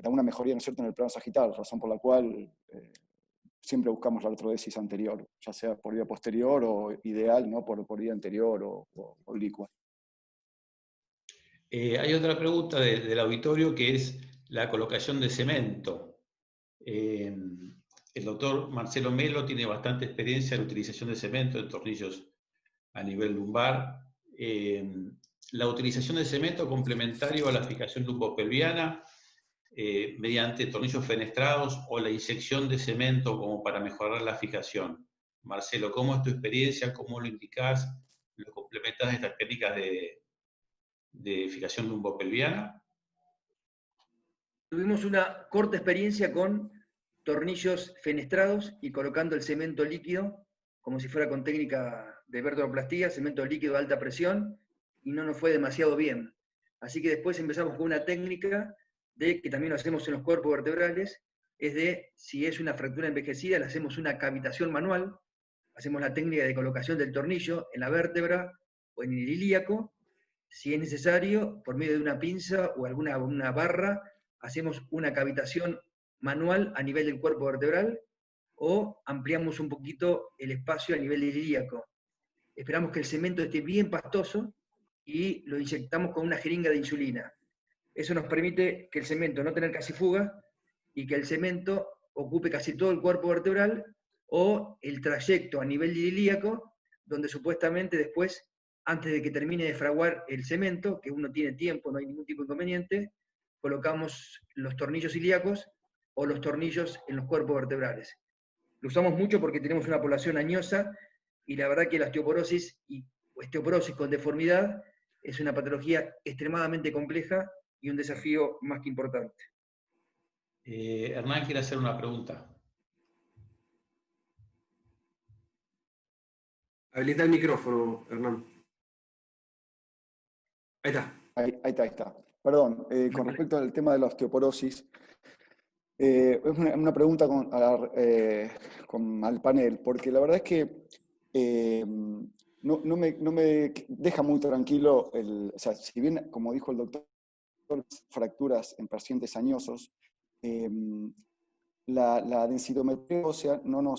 una mejoría, ¿no es cierto?, en el plano sagital, razón por la cual siempre buscamos la artrodesis anterior, ya sea por vía posterior o ideal, ¿no?, por vía anterior o oblicua. Hay otra pregunta del auditorio que es la colocación de cemento. El doctor Marcelo Melo tiene bastante experiencia en la utilización de cemento en tornillos a nivel lumbar. La utilización de cemento complementario a la fijación lumbopelviana mediante tornillos fenestrados o la inyección de cemento como para mejorar la fijación. Marcelo, ¿cómo es tu experiencia? ¿Cómo lo indicás? ¿Lo implementadas estas técnicas de fijación lumbopelviana? Tuvimos una corta experiencia con tornillos fenestrados y colocando el cemento líquido, como si fuera con técnica de vertebroplastía, cemento líquido de alta presión, y no nos fue demasiado bien. Así que después empezamos con una técnica de, que también lo hacemos en los cuerpos vertebrales, es de, si es una fractura envejecida, le hacemos una cavitación manual, hacemos la técnica de colocación del tornillo en la vértebra o en el ilíaco, si es necesario, por medio de una pinza o una barra, hacemos una cavitación manual a nivel del cuerpo vertebral o ampliamos un poquito el espacio a nivel del ilíaco. Esperamos que el cemento esté bien pastoso y lo inyectamos con una jeringa de insulina. Eso nos permite que el cemento no tener casi fuga y que el cemento ocupe casi todo el cuerpo vertebral o el trayecto a nivel del ilíaco, donde supuestamente después, antes de que termine de fraguar el cemento, que uno tiene tiempo, no hay ningún tipo de inconveniente, colocamos los tornillos ilíacos o los tornillos en los cuerpos vertebrales. Lo usamos mucho porque tenemos una población añosa y la verdad que la osteoporosis y osteoporosis con deformidad es una patología extremadamente compleja y un desafío más que importante. Hernán quiere hacer una pregunta. Habilita el micrófono, Hernán. Ahí está. Ahí está. Perdón, con respecto al tema de la osteoporosis, es una pregunta al panel, porque la verdad es que no me deja muy tranquilo, o sea, si bien, como dijo el doctor, fracturas en pacientes añosos, la densitometría ósea no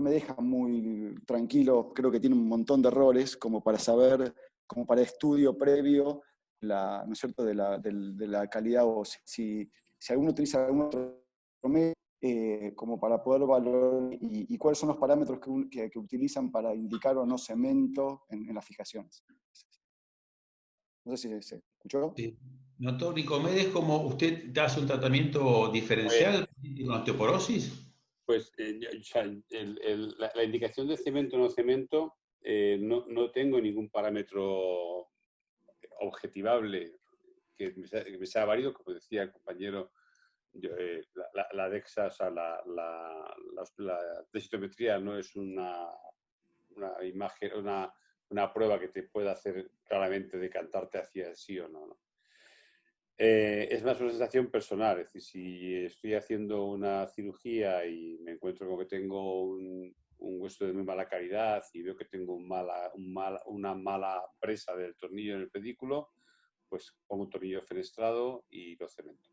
me deja muy tranquilo, creo que tiene un montón de errores como para saber, como para estudio previo, ¿no es cierto?, de la calidad ósea. Si alguno utiliza algún otro método como para poder valorar y cuáles son los parámetros que utilizan para indicar o no cemento en las fijaciones. No sé si se escuchó. Sí. ¿Doctor Nicomedes, cómo usted hace un tratamiento diferencial con osteoporosis? Pues la indicación de cemento o no cemento, no tengo ningún parámetro objetivable que me sea válido, como decía el compañero. La DEXA, o sea, la densitometría no es una imagen, una prueba que te pueda hacer claramente decantarte hacia el sí o no, ¿no? Es más una sensación personal, es decir, si estoy haciendo una cirugía y me encuentro con que tengo un hueso de muy mala calidad y veo que tengo una mala presa del tornillo en el pedículo, pues pongo un tornillo fenestrado y lo cemento.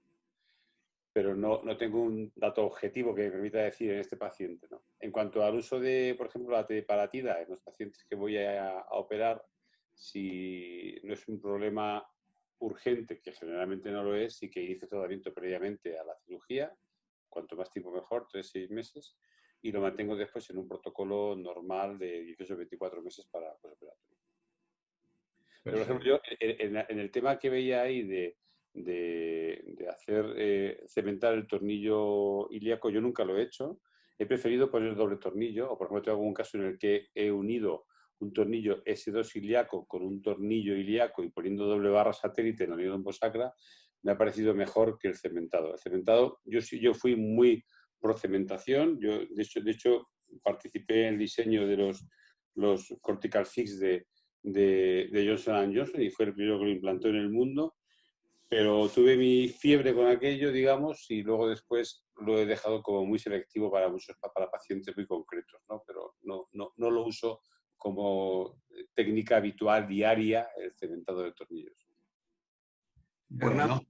Pero no tengo un dato objetivo que me permita decir en este paciente, ¿no? En cuanto al uso de, por ejemplo, la teparatida en los pacientes que voy a operar, si no es un problema urgente, que generalmente no lo es, y que inicie tratamiento previamente a la cirugía, cuanto más tiempo mejor, 3-6 meses, y lo mantengo después en un protocolo normal de 18-24 meses para posoperatorio. Pero, por ejemplo, yo en el tema que veía ahí de hacer cementar el tornillo ilíaco, yo nunca lo he hecho. He preferido poner doble tornillo, o por ejemplo tengo un caso en el que he unido un tornillo S2 ilíaco con un tornillo ilíaco y poniendo doble barra satélite en la unión lumbosacra, me ha parecido mejor que el cementado. El cementado, yo fui muy pro cementación. Yo, de hecho, participé en el diseño de los Cortical Fix de Johnson & Johnson y fue el primero que lo implantó en el mundo. Pero tuve mi fiebre con aquello, digamos, y luego después lo he dejado como muy selectivo para pacientes muy concretos, ¿no? Pero no lo uso como técnica habitual diaria el cementado de tornillos. Bueno,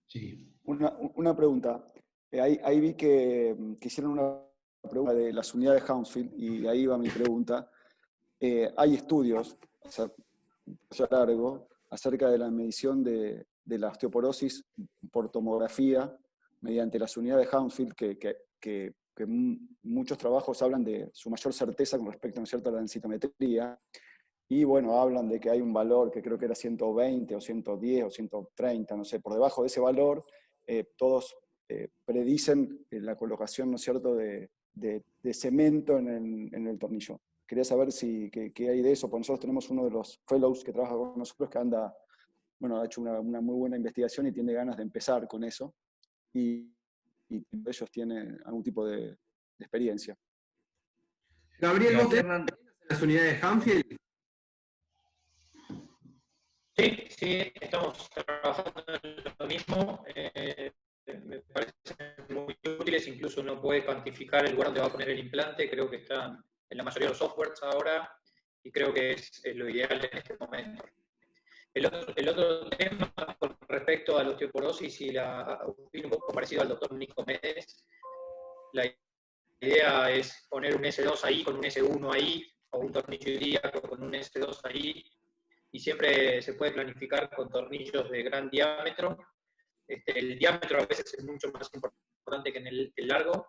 sí. Una pregunta. Ahí vi que hicieron una pregunta de las unidades de Hounsfield y ahí va mi pregunta. Hay estudios, o sea largo, acerca de la medición de la osteoporosis por tomografía mediante las unidades de Hounsfield, que muchos trabajos hablan de su mayor certeza con respecto, ¿no es cierto?, a la densitometría. Y bueno, hablan de que hay un valor que creo que era 120 o 110 o 130, no sé, por debajo de ese valor, todos predicen la colocación, ¿no es cierto?, de cemento en el tornillo. quería saber qué hay de eso, porque nosotros tenemos uno de los fellows que trabaja con nosotros que anda, bueno, ha hecho una muy buena investigación y tiene ganas de empezar con eso, y ellos tienen algún tipo de experiencia. Gabriel, ¿vos tenés Hernán, las unidades Hanfield? Sí, estamos trabajando en lo mismo. Me parecen muy útiles, incluso uno puede cuantificar el lugar donde va a poner el implante, creo que están en la mayoría de los softwares ahora, y creo que es lo ideal en este momento. El otro tema con respecto a la osteoporosis y un poco parecido al doctor Nicomedes, la idea es poner un S2 ahí con un S1 ahí, o un tornillo ilíaco con un S2 ahí, y siempre se puede planificar con tornillos de gran diámetro. El diámetro a veces es mucho más importante que en el largo.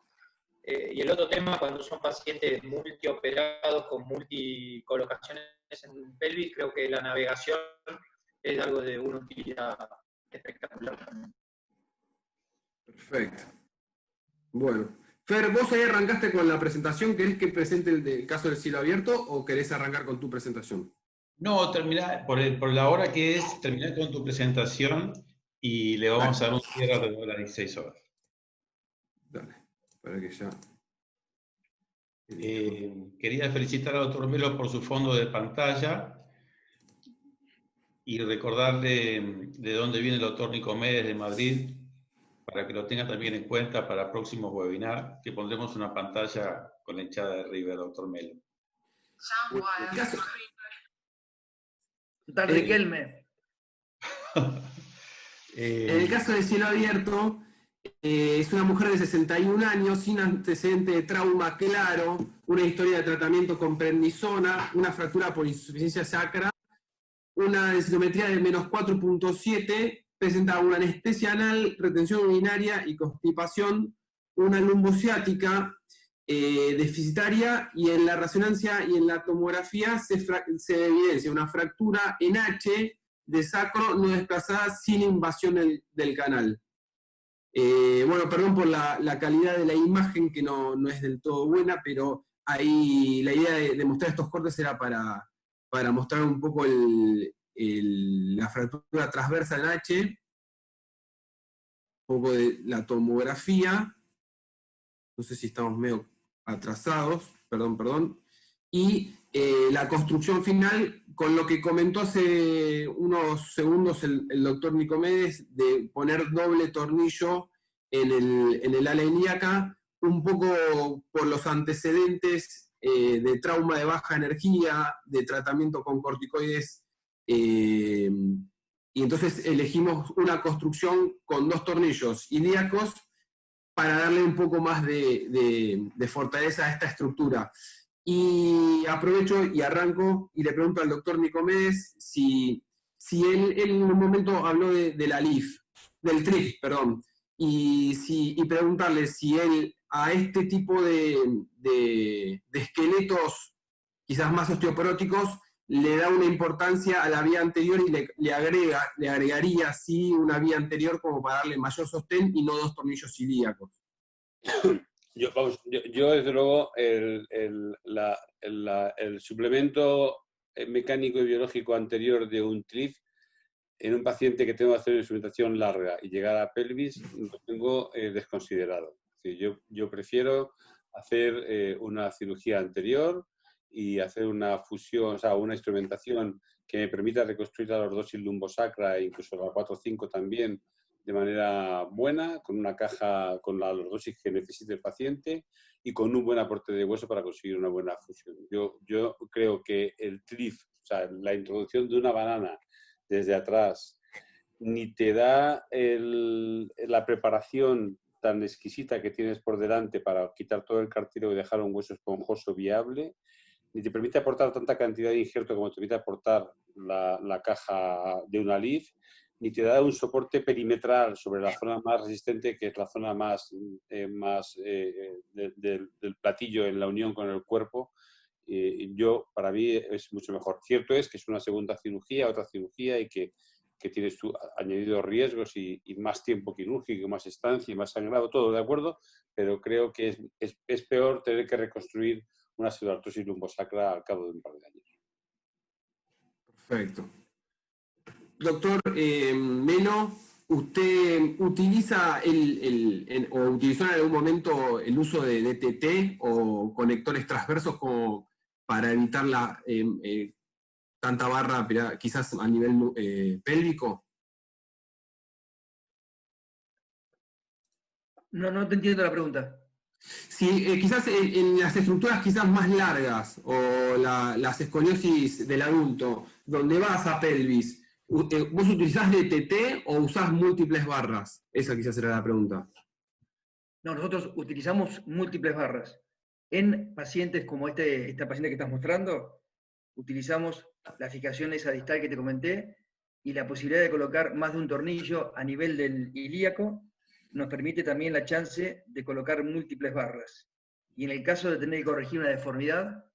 Y el otro tema, cuando son pacientes multioperados con multicolocaciones en pelvis, creo que la navegación es algo de una utilidad espectacular también. Perfecto. Bueno. Fer, ¿vos ahí arrancaste con la presentación? ¿Querés que presente el caso del cielo abierto o querés arrancar con tu presentación? No, terminar, por la hora que es, terminar con tu presentación y le vamos a dar un cierre alrededor de las 16 horas. Dale, para que ya... Quería felicitar al doctor Melo por su fondo de pantalla y recordarle de dónde viene el doctor Nicomedes de Madrid, para que lo tenga también en cuenta para próximos webinars, que pondremos una pantalla con la hinchada de River, doctor Melo. Tal Riquelme. En el caso de cielo abierto, es una mujer de 61 años, sin antecedente de trauma claro, una historia de tratamiento con prednisona, una fractura por insuficiencia sacra, una densitometría de menos 4.7, presenta una anestesia anal, retención urinaria y constipación, una lumbociática deficitaria, y en la resonancia y en la tomografía se evidencia una fractura en H de sacro no desplazada sin invasión del canal. Bueno, perdón por la calidad de la imagen, que no es del todo buena, pero ahí la idea de mostrar estos cortes era para mostrar un poco la fractura transversa en H, un poco de la tomografía, no sé si estamos medio atrasados, perdón, y la construcción final, con lo que comentó hace unos segundos el doctor Nicomedes, de poner doble tornillo en el ala ilíaca, un poco por los antecedentes de trauma de baja energía, de tratamiento con corticoides, y entonces elegimos una construcción con 2 tornillos ilíacos para darle un poco más de fortaleza a esta estructura. Y aprovecho y arranco y le pregunto al doctor Nicomedes si él en un momento habló de la LIF, del TRIF, perdón, y preguntarle si él a este tipo de esqueletos quizás más osteoporóticos le da una importancia a la vía anterior y le agregaría sí una vía anterior como para darle mayor sostén y no 2 tornillos ilíacos. Yo desde luego, el suplemento mecánico y biológico anterior de un TRIF en un paciente que tengo que hacer una instrumentación larga y llegar a pelvis, lo tengo desconsiderado. Es decir, yo prefiero hacer una cirugía anterior y hacer una fusión, o sea, una instrumentación que me permita reconstruir la lordosis lumbosacra e incluso la 4-5 también, de manera buena, con una caja con la lordosis que necesite el paciente y con un buen aporte de hueso para conseguir una buena fusión. Yo creo que el TRIF, o sea, la introducción de una banana desde atrás, ni te da la preparación tan exquisita que tienes por delante para quitar todo el cartílago y dejar un hueso esponjoso viable, ni te permite aportar tanta cantidad de injerto como te permite aportar la caja de una LIF, ni te da un soporte perimetral sobre la zona más resistente, que es la zona más del platillo en la unión con el cuerpo. Para mí es mucho mejor. Cierto es que es una segunda cirugía, otra cirugía, y que tienes tú añadidos riesgos y más tiempo quirúrgico, más estancia y más sangrado, todo de acuerdo, pero creo que es peor tener que reconstruir una pseudoartrosis lumbosacra al cabo de un par de años. Perfecto. Doctor Meno, ¿usted utiliza o utilizó en algún momento el uso de DTT o conectores transversos como para evitar tanta barra quizás a nivel pélvico? No te entiendo la pregunta. Sí, quizás en las estructuras quizás más largas o las escoliosis del adulto, donde vas a pelvis, ¿vos utilizás DTT o usás múltiples barras? Esa quizás era la pregunta. No, nosotros utilizamos múltiples barras. En pacientes como esta paciente que estás mostrando, utilizamos la fijación esa distal que te comenté y la posibilidad de colocar más de un tornillo a nivel del ilíaco nos permite también la chance de colocar múltiples barras. Y en el caso de tener que corregir una deformidad,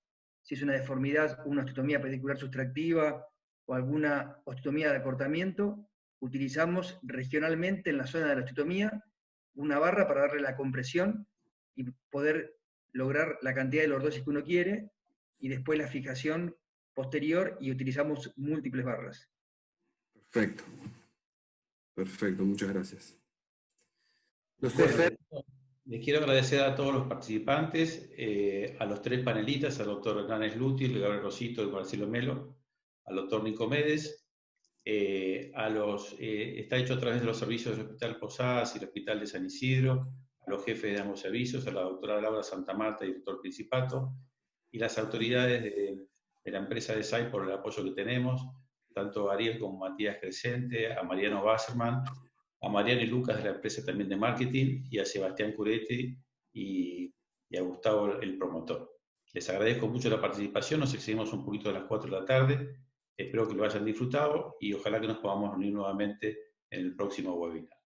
si es una deformidad, una osteotomía pedicular sustractiva o alguna osteotomía de acortamiento, utilizamos regionalmente en la zona de la osteotomía una barra para darle la compresión y poder lograr la cantidad de lordosis que uno quiere, y después la fijación posterior, y utilizamos múltiples barras. Perfecto. Perfecto, muchas gracias. No sé, Bueno, Fer. les quiero agradecer a todos los participantes, a los tres panelistas, al doctor Hernán Slutil, Gabriel Rosito y Marcelo Melo, al doctor Nicomedes, está hecho a través de los servicios del Hospital Posadas y el Hospital de San Isidro, a los jefes de ambos servicios, a la doctora Laura Santa Marta, director Principato, y las autoridades de la empresa de SAI por el apoyo que tenemos, tanto a Ariel como a Matías Crescente, a Mariano Wasserman, a Mariano y Lucas de la empresa también de marketing, y a Sebastián Curetti y a Gustavo, el promotor. Les agradezco mucho la participación, nos excedimos un poquito de las 4 de la tarde, espero que lo hayan disfrutado y ojalá que nos podamos reunir nuevamente en el próximo webinar.